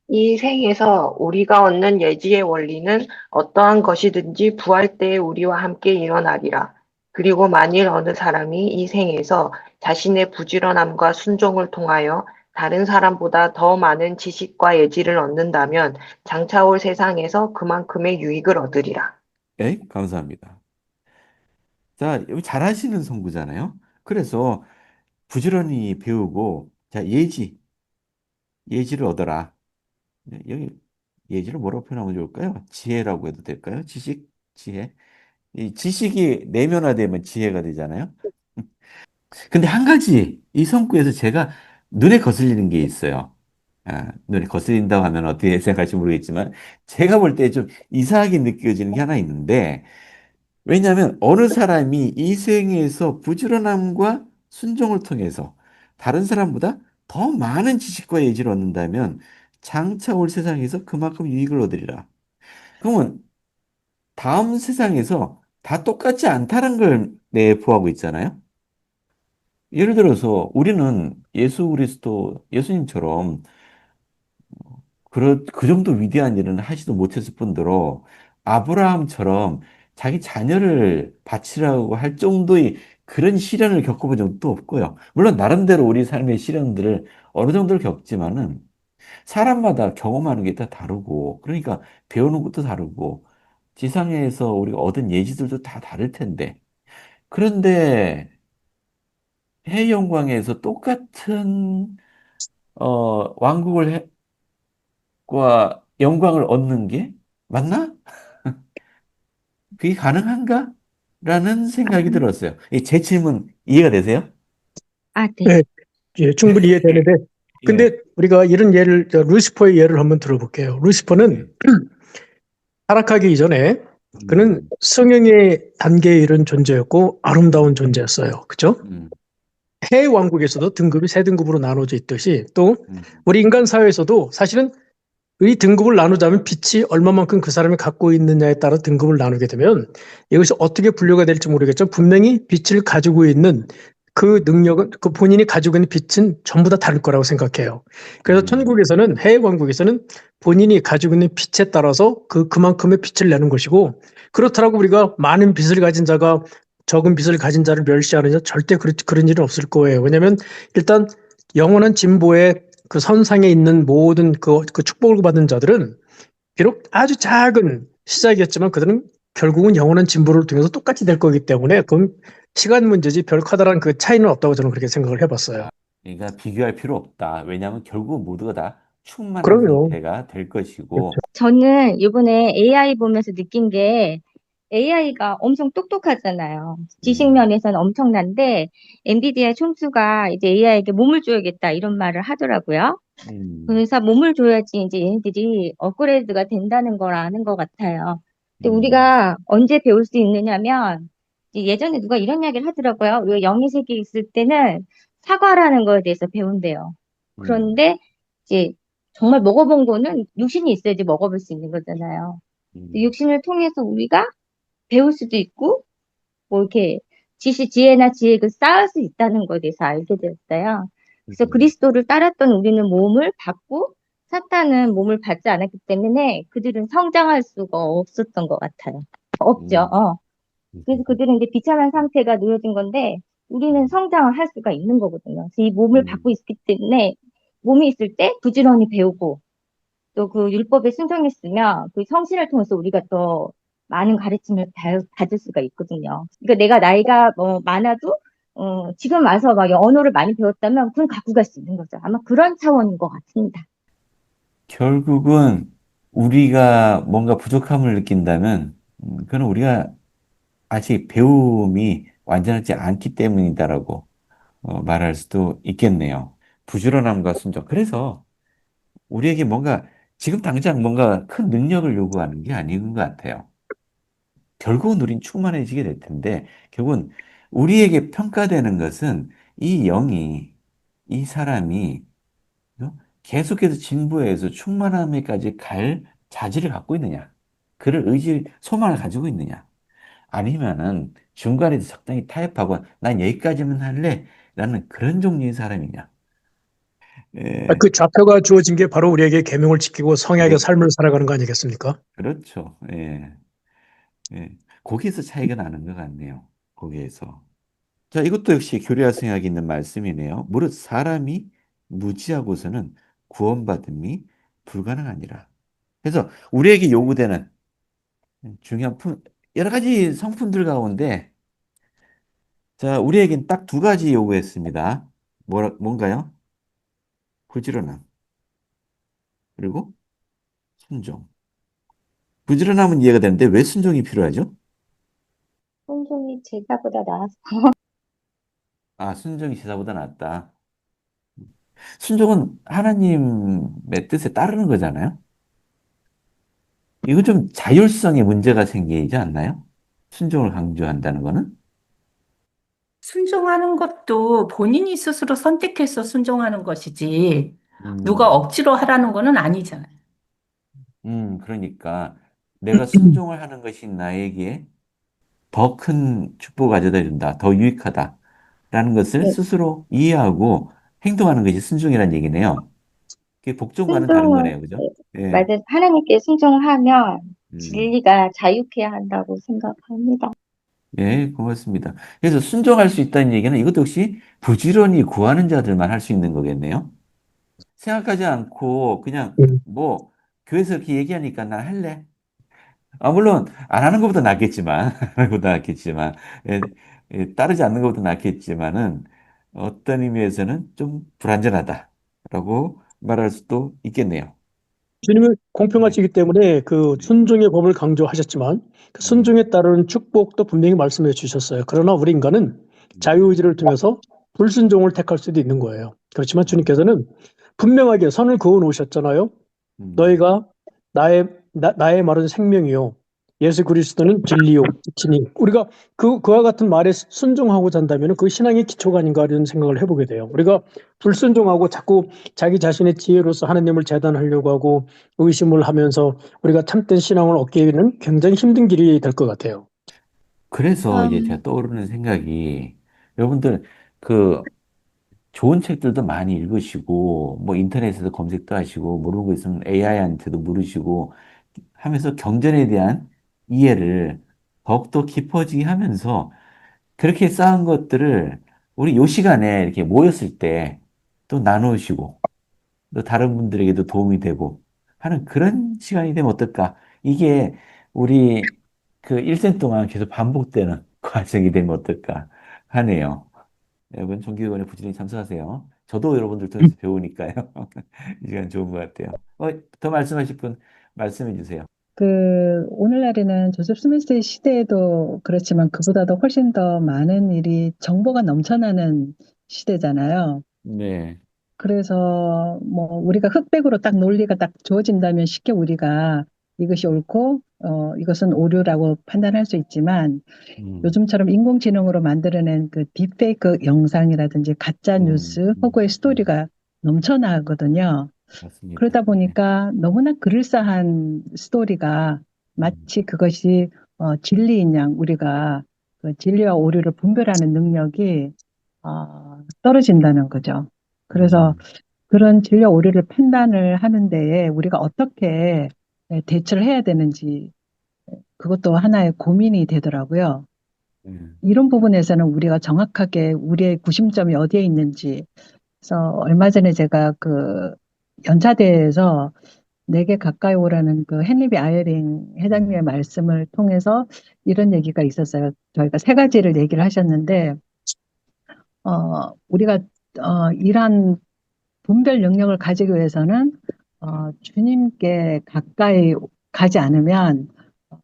이 생에서 우리가 얻는 예지의 원리는 어떠한 것이든지 부활 때에 우리와 함께 일어나리라. 그리고 만일 어느 사람이 이 생에서 자신의 부지런함과 순종을 통하여 다른 사람보다 더 많은 지식과 예지를 얻는다면 장차 올 세상에서 그만큼의 유익을 얻으리라. 네, 감사합니다. 자, 여기 잘하시는 성부잖아요. 그래서 부지런히 배우고, 자, 예지를 얻어라. 네, 여기 예지를 뭐라고 표현하면 좋을까요? 지혜라고 해도 될까요? 지식, 지혜. 이 지식이 내면화되면 지혜가 되잖아요. 근데 한 가지 이 성구에서 제가 눈에 거슬리는 게 있어요. 눈에 거슬린다고 하면 어떻게 생각할지 모르겠지만 제가 볼 때 좀 이상하게 느껴지는 게 하나 있는데 왜냐하면 어느 사람이 이 생에서 부지런함과 순종을 통해서 다른 사람보다 더 많은 지식과 예지를 얻는다면 장차 올 세상에서 그만큼 유익을 얻으리라. 그러면 다음 세상에서 다 똑같지 않다는 걸 내포하고 있잖아요. 예를 들어서 우리는 예수 그리스도 예수님처럼 그 정도 위대한 일은 하지도 못했을 뿐더러 아브라함처럼 자기 자녀를 바치라고 할 정도의 그런 시련을 겪어본 적도 없고요. 물론 나름대로 우리 삶의 시련들을 어느 정도를 겪지만은 사람마다 경험하는 게 다 다르고 그러니까 배우는 것도 다르고 지상에서 우리가 얻은 예지들도 다 다를 텐데 그런데 해 영광에서 똑같은 과 영광을 얻는 게 맞나? 그게 가능한가? 라는 생각이 들었어요. 제 질문 이해가 되세요? 아, 네. 네, 예, 충분히 이해되는데, 예. 근데 우리가 이런 예를, 루시퍼의 예를 한번 들어볼게요. 루시퍼는 타락하기 이전에 그는 음, 성령의 단계에 이른 존재였고 아름다운 존재였어요. 그죠? 음, 해 왕국에서도 등급이 세 등급으로 나눠져 있듯이 또 음, 우리 인간 사회에서도 사실은 이 등급을 나누자면 빛이 얼마만큼 그 사람이 갖고 있느냐에 따라 등급을 나누게 되면 이것이 어떻게 분류가 될지 모르겠지만 분명히 빛을 가지고 있는 그 능력은 그 본인이 가지고 있는 빛은 전부 다 다를 거라고 생각해요. 그래서 천국에서는 해외 왕국에서는 본인이 가지고 있는 빛에 따라서 그만큼의 빛을 내는 것이고 그렇더라고 우리가 많은 빛을 가진 자가 적은 빛을 가진 자를 멸시하는 자 절대 그런 일은 없을 거예요. 왜냐하면 일단 영원한 진보의 그 선상에 있는 모든 그 축복을 받은 자들은 비록 아주 작은 시작이었지만 그들은 결국은 영원한 진보를 통해서 똑같이 될 거기 때문에 그건 시간 문제지 별 커다란 그 차이는 없다고 저는 그렇게 생각을 해봤어요. 그러니까 비교할 필요 없다. 왜냐하면 결국 모두가 다 충만한 그럼요. 상태가 될 것이고, 그렇죠. 저는 이번에 AI 보면서 느낀 게 AI가 엄청 똑똑하잖아요. 지식 면에서는 엄청난데 엔비디아 총수가 이제 AI에게 몸을 줘야겠다 이런 말을 하더라고요. 그래서 몸을 줘야지 이제 얘네들이 업그레이드가 된다는 걸 아는 것 같아요. 근데 우리가 언제 배울 수 있느냐면 이제 예전에 누가 이런 이야기를 하더라고요. 우리가 영의 세계에 있을 때는 사과라는 거에 대해서 배운대요. 그런데 이제 정말 먹어본 거는 육신이 있어야지 먹어볼 수 있는 거잖아요. 육신을 통해서 우리가 배울 수도 있고 뭐 이렇게 지혜나 지혜를 쌓을 수 있다는 것에 대해서 알게 되었어요. 그래서 그리스도를 따랐던 우리는 몸을 받고 사탄은 몸을 받지 않았기 때문에 그들은 성장할 수가 없었던 것 같아요. 없죠. 그래서 그들은 이제 비참한 상태가 놓여진 건데 우리는 성장을 할 수가 있는 거거든요. 그래서 이 몸을 받고 있기 때문에 몸이 있을 때 부지런히 배우고 또 그 율법에 순종했으면 그 성신을 통해서 우리가 더 많은 가르침을 받을 수가 있거든요. 그러니까 내가 나이가 뭐 많아도 지금 와서 막 언어를 많이 배웠다면 그건 갖고 갈 수 있는 거죠. 아마 그런 차원인 것 같습니다. 결국은 우리가 뭔가 부족함을 느낀다면, 그건 우리가 아직 배움이 완전하지 않기 때문이다라고 말할 수도 있겠네요. 부지런함과 순종. 그래서 우리에게 뭔가 지금 당장 뭔가 큰 능력을 요구하는 게 아닌 것 같아요. 결국은 우린 충만해지게 될 텐데, 결국은 우리에게 평가되는 것은 이 영이, 이 사람이 계속해서 진보해서 충만함에까지 갈 자질을 갖고 있느냐, 그를 소망을 가지고 있느냐, 아니면은 중간에서 적당히 타협하고 난 여기까지만 할래 라는 그런 종류의 사람이냐. 예, 그 좌표가 주어진 게 바로 우리에게 계명을 지키고 성약의 삶을 살아가는 거 아니겠습니까? 그렇죠. 예, 예. 거기에서 차이가 나는 것 같네요. 거기에서. 자, 이것도 역시 교리와 성약이 있는 말씀이네요. 무릇 사람이 무지하고서는 구원받음이 불가능하니라. 그래서 우리에게 요구되는 중요한 여러 가지 성품들 가운데, 자, 우리에겐 딱 두 가지 요구했습니다. 뭔가요? 부지런함, 그리고 순종. 부지런함은 이해가 되는데 왜 순종이 필요하죠? 순종이 제자보다 나아서 아, 순종이 제사보다 낫다. 순종은 하나님의 뜻에 따르는 거잖아요. 이거 좀 자율성에 문제가 생기지 않나요? 순종을 강조한다는 거는? 순종하는 것도 본인이 스스로 선택해서 순종하는 것이지, 누가 음, 억지로 하라는 거는 아니잖아요. 그러니까 내가 순종을 하는 것이 나에게 더 큰 축복을 가져다 준다, 더 유익하다라는 것을 네, 스스로 이해하고 행동하는 것이 순종이라는 얘기네요. 그게 복종과는 다른 순종을 거네요, 그죠? 예, 맞아 하나님께 순종하면 음, 진리가 자유케 한다고 생각합니다. 예, 고맙습니다. 그래서 순종할 수 있다는 얘기는 이것도 역시 부지런히 구하는 자들만 할 수 있는 거겠네요. 생각하지 않고 그냥 음. 뭐 교회에서 이렇게 얘기하니까 난 할래. 아, 물론 안 하는 것보다 낫겠지만, 안 하는 것보다 낫겠지만, 예, 따르지 않는 것보다 낫겠지만은 어떤 의미에서는 좀 불완전하다라고 말할 수도 있겠네요. 주님은 네. 공평하시기 때문에 그 네. 순종의 법을 강조하셨지만 그 순종에 따른 축복도 분명히 말씀해 주셨어요. 그러나 우리 인간은 음, 자유의지를 통해서 불순종을 택할 수도 있는 거예요. 그렇지만 음, 주님께서는 분명하게 선을 그어 놓으셨잖아요. 음. 너희가 나의 말은 생명이요. 예수 그리스도는 진리요. 지니 우리가 그와 같은 말에 순종하고자 한다면 그 신앙의 기초가 아닌가 이런 생각을 해보게 돼요. 우리가 불순종하고 자꾸 자기 자신의 지혜로서 하나님을 재단하려고 하고 의심을 하면서 우리가 참된 신앙을 얻기에는 굉장히 힘든 길이 될 것 같아요. 그래서 이제 제가 떠오르는 생각이, 여러분들 그 좋은 책들도 많이 읽으시고, 뭐 인터넷에서 검색도 하시고, 모르는 거 있으면 AI한테도 물으시고 하면서 경전에 대한 이해를 더욱더 깊어지게 하면서 그렇게 쌓은 것들을 우리 요 시간에 이렇게 모였을 때 또 나누시고, 또 다른 분들에게도 도움이 되고 하는 그런 시간이 되면 어떨까? 이게 우리 그 일생 동안 계속 반복되는 과정이 되면 어떨까 하네요. 여러분, 정기회원에 부지런히 참석하세요. 저도 여러분들 통해서 배우니까요. 이 시간 좋은 것 같아요. 더 말씀하실 분 말씀해 주세요. 오늘날에는 조셉 스미스의 시대에도 그렇지만 그보다도 훨씬 더 많은 일이 정보가 넘쳐나는 시대잖아요. 네. 그래서 뭐 우리가 흑백으로 딱 논리가 딱 주어진다면 쉽게 우리가 이것이 옳고 이것은 오류라고 판단할 수 있지만 요즘처럼 인공지능으로 만들어낸 그 딥페이크 영상이라든지 가짜 뉴스 허구의 스토리가 넘쳐나거든요. 맞습니다. 그러다 보니까 너무나 그럴싸한 스토리가 마치 그것이 진리인 양 우리가 그 진리와 오류를 분별하는 능력이 떨어진다는 거죠. 그래서 그런 진리와 오류를 판단을 하는 데에 우리가 어떻게 대처를 해야 되는지 그것도 하나의 고민이 되더라고요. 이런 부분에서는 우리가 정확하게 우리의 구심점이 어디에 있는지. 그래서 얼마 전에 제가 그 연차대에서 내게 가까이 오라는 그 헨리비 아이링 회장님의 말씀을 통해서 이런 얘기가 있었어요. 저희가 세 가지를 얘기를 하셨는데, 우리가, 이러한 분별 능력을 가지기 위해서는, 주님께 가까이 가지 않으면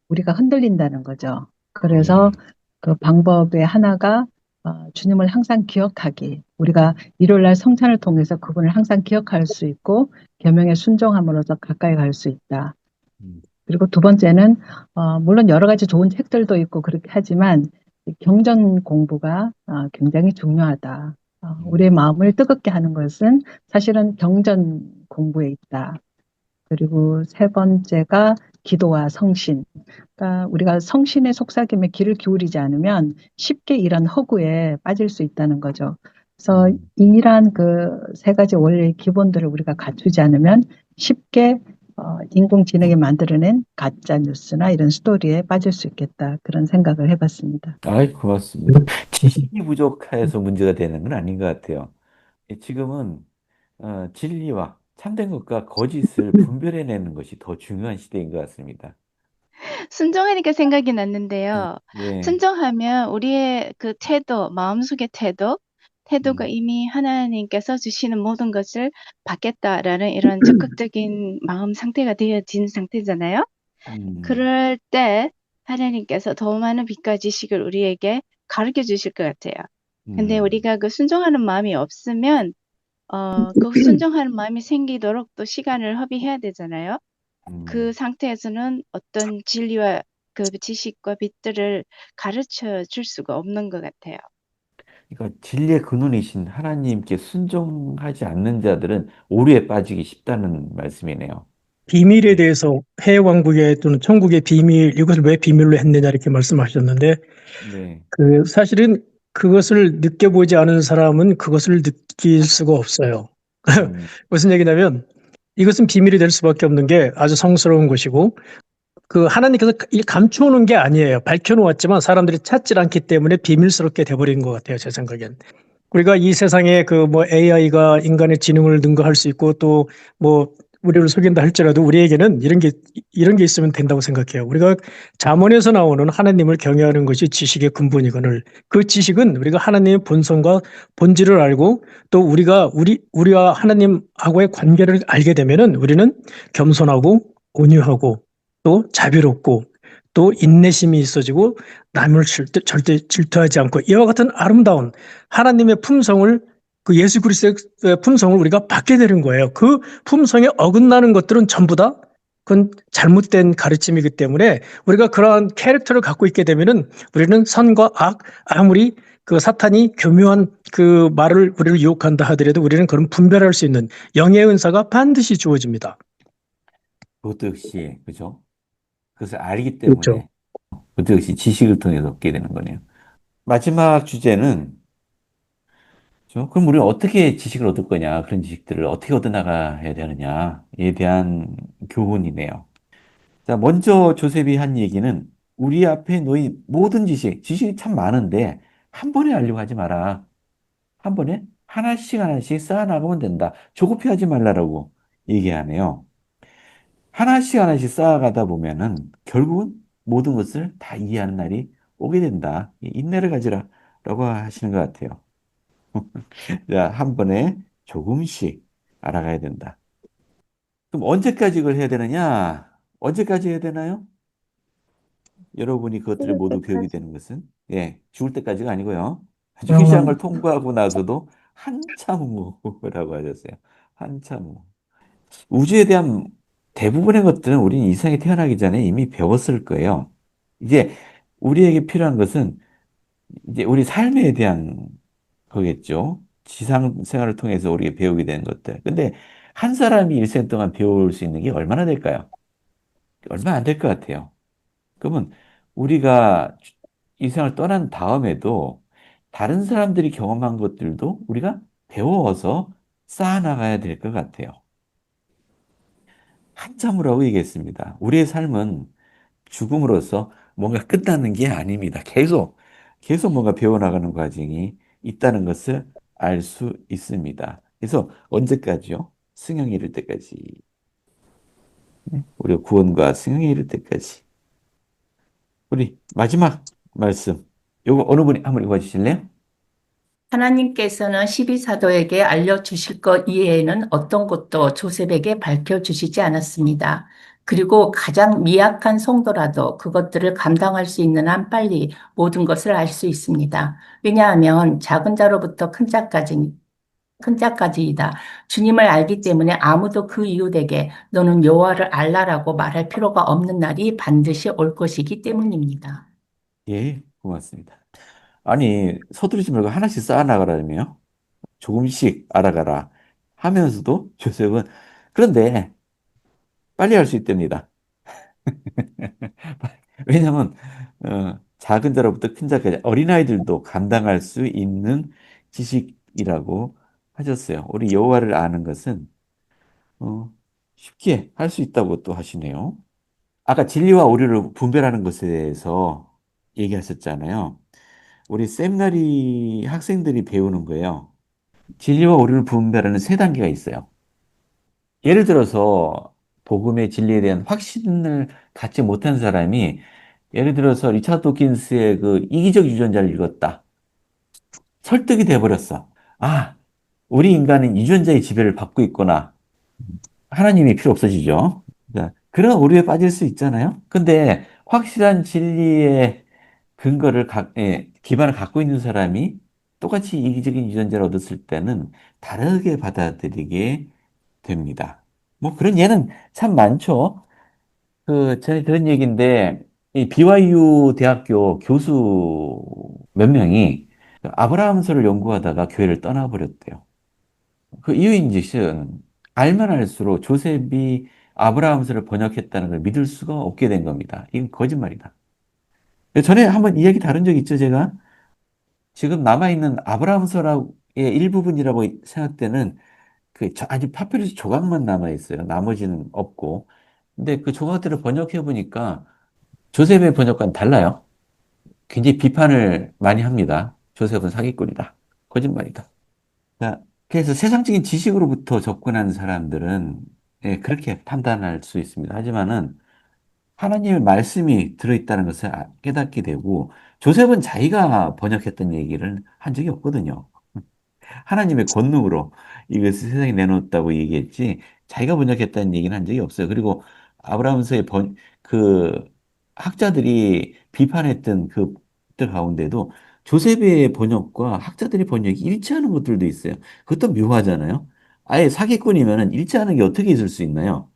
우리가 흔들린다는 거죠. 그래서 그 방법의 하나가 주님을 항상 기억하기. 우리가 일요일날 성찬을 통해서 그분을 항상 기억할 수 있고 계명에 순종함으로써 가까이 갈 수 있다. 그리고 두 번째는 물론 여러 가지 좋은 책들도 있고 그렇게 하지만 이 경전 공부가 굉장히 중요하다. 우리의 마음을 뜨겁게 하는 것은 사실은 경전 공부에 있다. 그리고 세 번째가 기도와 성신. 그러니까 우리가 성신의 속삭임에 귀를 기울이지 않으면 쉽게 이런 허구에 빠질 수 있다는 거죠. 그래서 이러한 그 세 가지 원리의 기본들을 우리가 갖추지 않으면 쉽게 인공지능이 만들어낸 가짜 뉴스나 이런 스토리에 빠질 수 있겠다. 그런 생각을 해봤습니다. 아이, 고맙습니다. 지식이 부족해서 문제가 되는 건 아닌 것 같아요. 지금은 진리와 참된 것과 거짓을 분별해내는 것이 더 중요한 시대인 것 같습니다. 순종하니까 생각이 났는데요. 네. 순종하면 우리의 그 태도, 마음속의 태도가 이미 하나님께서 주시는 모든 것을 받겠다라는 이런 적극적인 마음 상태가 되어진 상태잖아요. 그럴 때 하나님께서 더 많은 빛과 지식을 우리에게 가르쳐 주실 것 같아요. 근데 우리가 그 순종하는 마음이 없으면 그 순종하는 마음이 생기도록 또 시간을 허비해야 되잖아요. 그 상태에서는 어떤 진리와 그 지식과 빛들을 가르쳐 줄 수가 없는 것 같아요. 그러니까 진리의 근원이신 하나님께 순종하지 않는 자들은 오류에 빠지기 쉽다는 말씀이네요. 비밀에 대해서 해왕국의 또는 천국의 비밀, 이것을 왜 비밀로 했느냐 이렇게 말씀하셨는데, 네. 그 사실은 그것을 느껴보지 않은 사람은 그것을 느낄 수가 없어요. 무슨 얘기냐면 이것은 비밀이 될 수밖에 없는 게 아주 성스러운 것이고, 그 하나님께서 감추는 게 아니에요. 밝혀놓았지만 사람들이 찾질 않기 때문에 비밀스럽게 돼버린 것 같아요. 제 생각엔. 우리가 이 세상에 그 뭐 AI가 인간의 지능을 능가할 수 있고 또 뭐 우리를 속인다 할지라도 우리에게는 이런 게 있으면 된다고 생각해요. 우리가 잠언에서 나오는 하나님을 경외하는 것이 지식의 근본이거늘 그 지식은 우리가 하나님의 본성과 본질을 알고 또 우리와 하나님하고의 관계를 알게 되면은 우리는 겸손하고 온유하고 또 자비롭고 또 인내심이 있어지고 남을 절대 질투하지 않고 이와 같은 아름다운 하나님의 품성을 그 예수 그리스도의 품성을 우리가 받게 되는 거예요. 그 품성에 어긋나는 것들은 전부 다 그건 잘못된 가르침이기 때문에 우리가 그러한 캐릭터를 갖고 있게 되면은 우리는 선과 악 아무리 그 사탄이 교묘한 그 말을 우리를 유혹한다 하더라도 우리는 그런 분별할 수 있는 영의 은사가 반드시 주어집니다. 그것도 역시 그죠? 그것을 알기 그렇죠. 때문에 그것도 역시 지식을 통해서 얻게 되는 거네요. 마지막 주제는 그렇죠? 그럼 우리는 어떻게 지식을 얻을 거냐? 그런 지식들을 어떻게 얻어나가야 되느냐에 대한 교훈이네요. 자, 먼저 조셉이 한 얘기는 우리 앞에 놓인 모든 지식이 참 많은데 한 번에 알려고 하지 마라. 한 번에 하나씩 하나씩 쌓아나가면 된다. 조급해하지 말라라고 얘기하네요. 하나씩 하나씩 쌓아가다 보면은 결국은 모든 것을 다 이해하는 날이 오게 된다. 인내를 가지라라고 하시는 것 같아요. 자, 한 번에 조금씩 알아가야 된다. 그럼 언제까지 그걸 해야 되느냐? 언제까지 해야 되나요? 여러분이 그것들을 모두 배우게 되는 것은 죽을 때까지가 아니고요. 죽기 시작한 걸 통과하고 나서도 한참 후라고 하셨어요. 한참 후. 우주에 대한 대부분의 것들은 우리는 이 세상에 태어나기 전에 이미 배웠을 거예요. 이제 우리에게 필요한 것은 이제 우리 삶에 대한 거겠죠. 지상 생활을 통해서 우리가 배우게 되는 것들. 근데 한 사람이 일생 동안 배울 수 있는 게 얼마나 될까요? 얼마 안 될 것 같아요. 그러면 우리가 이 세상을 떠난 다음에도 다른 사람들이 경험한 것들도 우리가 배워서 쌓아나가야 될 것 같아요. 한참이라고 얘기했습니다. 우리의 삶은 죽음으로써 뭔가 끝나는 게 아닙니다. 계속 뭔가 배워나가는 과정이 있다는 것을 알 수 있습니다. 그래서 언제까지요? 승형에 이를 때까지. 우리가 구원과 승형에 이를 때까지. 우리 마지막 말씀. 요거 어느 분이 한번 읽어 주실래요? 하나님께서는 12사도에게 알려주실 것 이외에는 어떤 것도 조셉에게 밝혀주시지 않았습니다. 그리고 가장 미약한 성도라도 그것들을 감당할 수 있는 한 빨리 모든 것을 알 수 있습니다. 왜냐하면 작은 자로부터 큰 자까지이다. 주님을 알기 때문에 아무도 그 이웃에게 너는 여호와를 알라라고 말할 필요가 없는 날이 반드시 올 것이기 때문입니다. 예, 고맙습니다. 아니, 서두르지 말고 하나씩 쌓아나가라며. 조금씩 알아가라 하면서도 조셉은 그런데 빨리 할 수 있답니다. 왜냐하면 작은 자로부터 큰 자까지 어린아이들도 감당할 수 있는 지식이라고 하셨어요. 우리 여호와를 아는 것은 어, 쉽게 할 수 있다고 또 하시네요. 아까 진리와 오류를 분별하는 것에 대해서 얘기하셨잖아요. 우리 세미나리 학생들이 배우는 거예요. 진리와 오류를 분별하는 세 단계가 있어요. 예를 들어서 복음의 진리에 대한 확신을 갖지 못한 사람이 예를 들어서 리차드 도킨스의 그 이기적 유전자를 읽었다. 설득이 돼버렸어. 아, 우리 인간은 유전자의 지배를 받고 있구나. 하나님이 필요 없어지죠. 자, 그런 오류에 빠질 수 있잖아요. 근데 확실한 진리의 기반을 갖고 있는 사람이 똑같이 이기적인 유전자를 얻었을 때는 다르게 받아들이게 됩니다. 뭐 그런 예는 참 많죠. 전에 들은 얘기인데, 이 BYU 대학교 교수 몇 명이 아브라함서를 연구하다가 교회를 떠나버렸대요. 그 이유인즉슨 알면 알수록 조셉이 아브라함서를 번역했다는 걸 믿을 수가 없게 된 겁니다. 이건 거짓말이다. 전에 한번 이야기 다룬 적 있죠, 제가? 지금 남아있는 아브라함서의 일부분이라고 생각되는 아주 파피루스 조각만 남아있어요. 나머지는 없고. 근데 그 조각들을 번역해 보니까 조셉의 번역과는 달라요. 굉장히 비판을 많이 합니다. 조셉은 사기꾼이다. 거짓말이다. 자, 그래서 세상적인 지식으로부터 접근한 사람들은 그렇게 판단할 수 있습니다. 하지만은 하나님의 말씀이 들어있다는 것을 깨닫게 되고 조셉은 자기가 번역했던 얘기를 한 적이 없거든요. 하나님의 권능으로 이것을 세상에 내놓았다고 얘기했지 자기가 번역했다는 얘기는 한 적이 없어요. 그리고 아브라함서의 그 학자들이 비판했던 그들 가운데도 조셉의 번역과 학자들의 번역이 일치하는 것들도 있어요. 그것도 묘하잖아요. 아예 사기꾼이면 일치하는 게 어떻게 있을 수 있나요?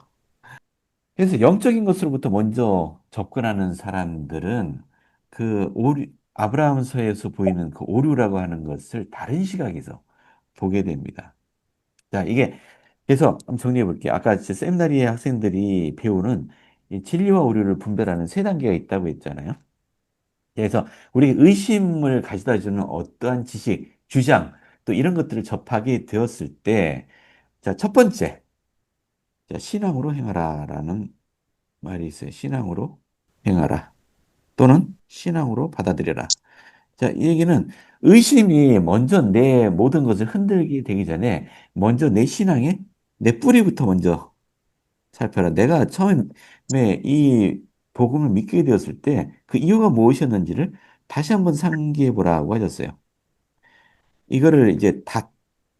그래서 영적인 것으로부터 먼저 접근하는 사람들은 아브라함서에서 보이는 그 오류라고 하는 것을 다른 시각에서 보게 됩니다. 자, 그래서 한번 정리해 볼게요. 아까 세미나리의 학생들이 배우는 이 진리와 오류를 분별하는 세 단계가 있다고 했잖아요. 그래서 우리 의심을 가져다 주는 어떠한 지식, 주장, 또 이런 것들을 접하게 되었을 때, 자, 첫 번째, 자, 신앙으로 행하라라는 말이 있어요. 신앙으로 행하라. 또는 신앙으로 받아들여라. 자, 이 얘기는 의심이 먼저 내 모든 것을 흔들게 되기 전에 먼저 내 신앙의 내 뿌리부터 먼저 살펴라. 내가 처음에 이 복음을 믿게 되었을 때 그 이유가 무엇이었는지를 다시 한번 상기해 보라고 하셨어요. 이거를 이제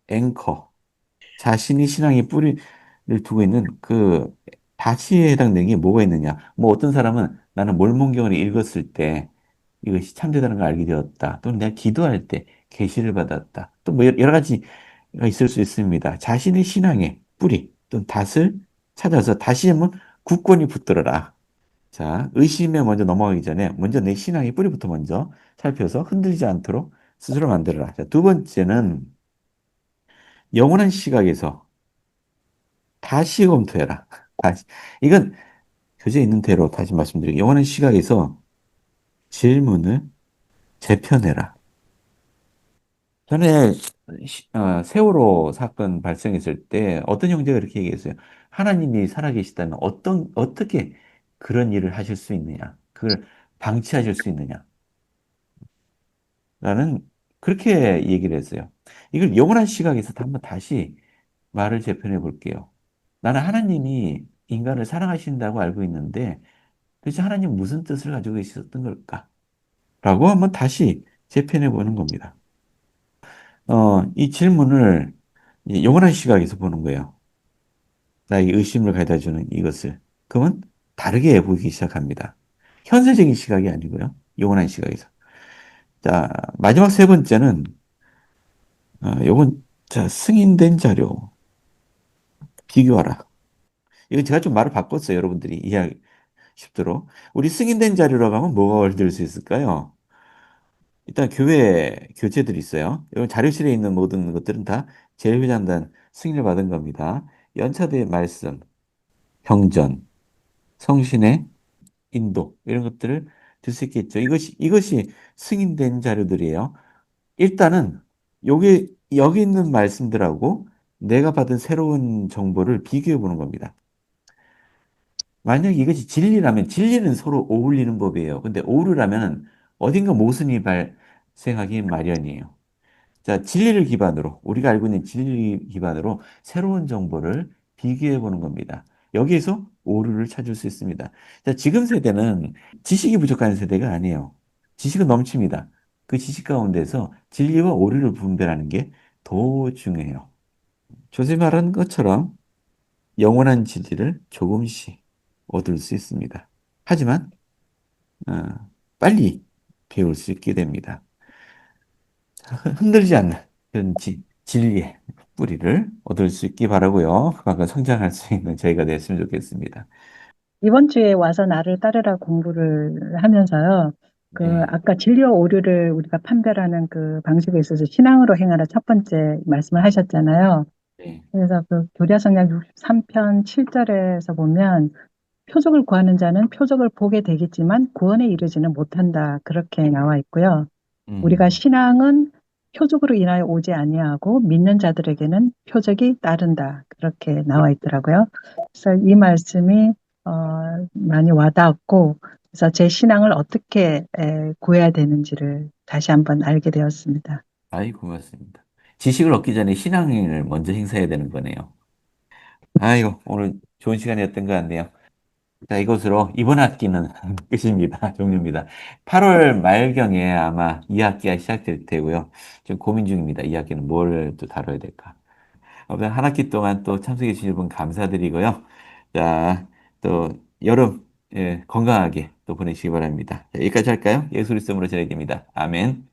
앵커, 자신이 신앙의 뿌리를 두고 있는 그 다시에 해당되는 게 뭐가 있느냐. 뭐 어떤 사람은 나는 몰몬경을 읽었을 때 이것이 참되다는 걸 알게 되었다. 또는 내가 기도할 때 계시를 받았다. 또 뭐 여러 가지가 있을 수 있습니다. 자신의 신앙의 뿌리 또는 닷을 찾아서 다시 한번 굳건히 붙들어라. 자, 의심에 먼저 넘어가기 전에 먼저 내 신앙의 뿌리부터 먼저 살펴서 흔들리지 않도록 스스로 만들어라. 자, 두 번째는 영원한 시각에서 다시 검토해라. 다시. 이건 교재에 있는 대로 다시 말씀드리고 영원한 시각에서 질문을 재편해라. 전에 세월호 사건 발생했을 때 어떤 형제가 이렇게 얘기했어요. 하나님이 살아계시다면 어떻게 그런 일을 하실 수 있느냐? 그걸 방치하실 수 있느냐? 라는 그렇게 얘기를 했어요. 이걸 영원한 시각에서 한번 다시 말을 재편해 볼게요. 나는 하나님이 인간을 사랑하신다고 알고 있는데 도대체 하나님 무슨 뜻을 가지고 계셨던 걸까? 라고 한번 다시 재편해 보는 겁니다. 이 질문을 이제 영원한 시각에서 보는 거예요. 나에게 의심을 가져다 주는 이것을. 그러면 다르게 보이기 시작합니다. 현세적인 시각이 아니고요. 영원한 시각에서. 자, 마지막 세 번째는, 요건, 자, 승인된 자료. 비교하라. 이건 제가 좀 말을 바꿨어요. 여러분들이 이해하기 쉽도록. 우리 승인된 자료라고 하면 뭐가 들 수 있을까요? 일단 교회 교재들이 있어요. 여러분 자료실에 있는 모든 것들은 다 제일회장단 승인을 받은 겁니다. 연차대 말씀, 병전, 성신의 인도 이런 것들을 들 수 있겠죠. 이것이 승인된 자료들이에요. 일단은 여기 있는 말씀들하고 내가 받은 새로운 정보를 비교해 보는 겁니다. 만약 이것이 진리라면 진리는 서로 어울리는 법이에요. 근데 오류라면 어딘가 모순이 발생하기 마련이에요. 자, 진리를 기반으로, 우리가 알고 있는 진리 기반으로 새로운 정보를 비교해 보는 겁니다. 여기에서 오류를 찾을 수 있습니다. 자, 지금 세대는 지식이 부족한 세대가 아니에요. 지식은 넘칩니다. 그 지식 가운데서 진리와 오류를 분별하는 게 더 중요해요. 조셉이 말한 것처럼 영원한 진리를 조금씩 얻을 수 있습니다. 하지만 어, 빨리 배울 수 있게 됩니다. 흔들리지 않는 그런 진리의 뿌리를 얻을 수 있기 바라고요. 그만큼 성장할 수 있는 저희가 됐으면 좋겠습니다. 이번 주에 와서 나를 따르라 공부를 하면서요. 네. 아까 진리와 오류를 우리가 판별하는 그 방식에 있어서 신앙으로 행하라 첫 번째 말씀을 하셨잖아요. 네. 그래서 그 교리서적 63편 7절에서 보면 표적을 구하는 자는 표적을 보게 되겠지만 구원에 이르지는 못한다. 그렇게 나와 있고요. 우리가 신앙은 표적으로 인하여 오지 아니하고 믿는 자들에게는 표적이 따른다. 그렇게 나와 있더라고요. 그래서 이 말씀이 많이 와닿았고 그래서 제 신앙을 어떻게 구해야 되는지를 다시 한번 알게 되었습니다. 아이, 고맙습니다. 지식을 얻기 전에 신앙을 먼저 행사해야 되는 거네요. 아이고, 오늘 좋은 시간이었던 것 같네요. 자, 이것으로 이번 학기는 끝입니다. 종료입니다. 8월 말경에 아마 2학기가 시작될 테고요. 지금 고민 중입니다. 2학기는 뭘 또 다뤄야 될까. 아무튼 한 학기 동안 또 참석해 주신 분 감사드리고요. 자, 또 여름 건강하게 또 보내시기 바랍니다. 자, 여기까지 할까요? 예수 그리스도로 전해드립니다. 아멘.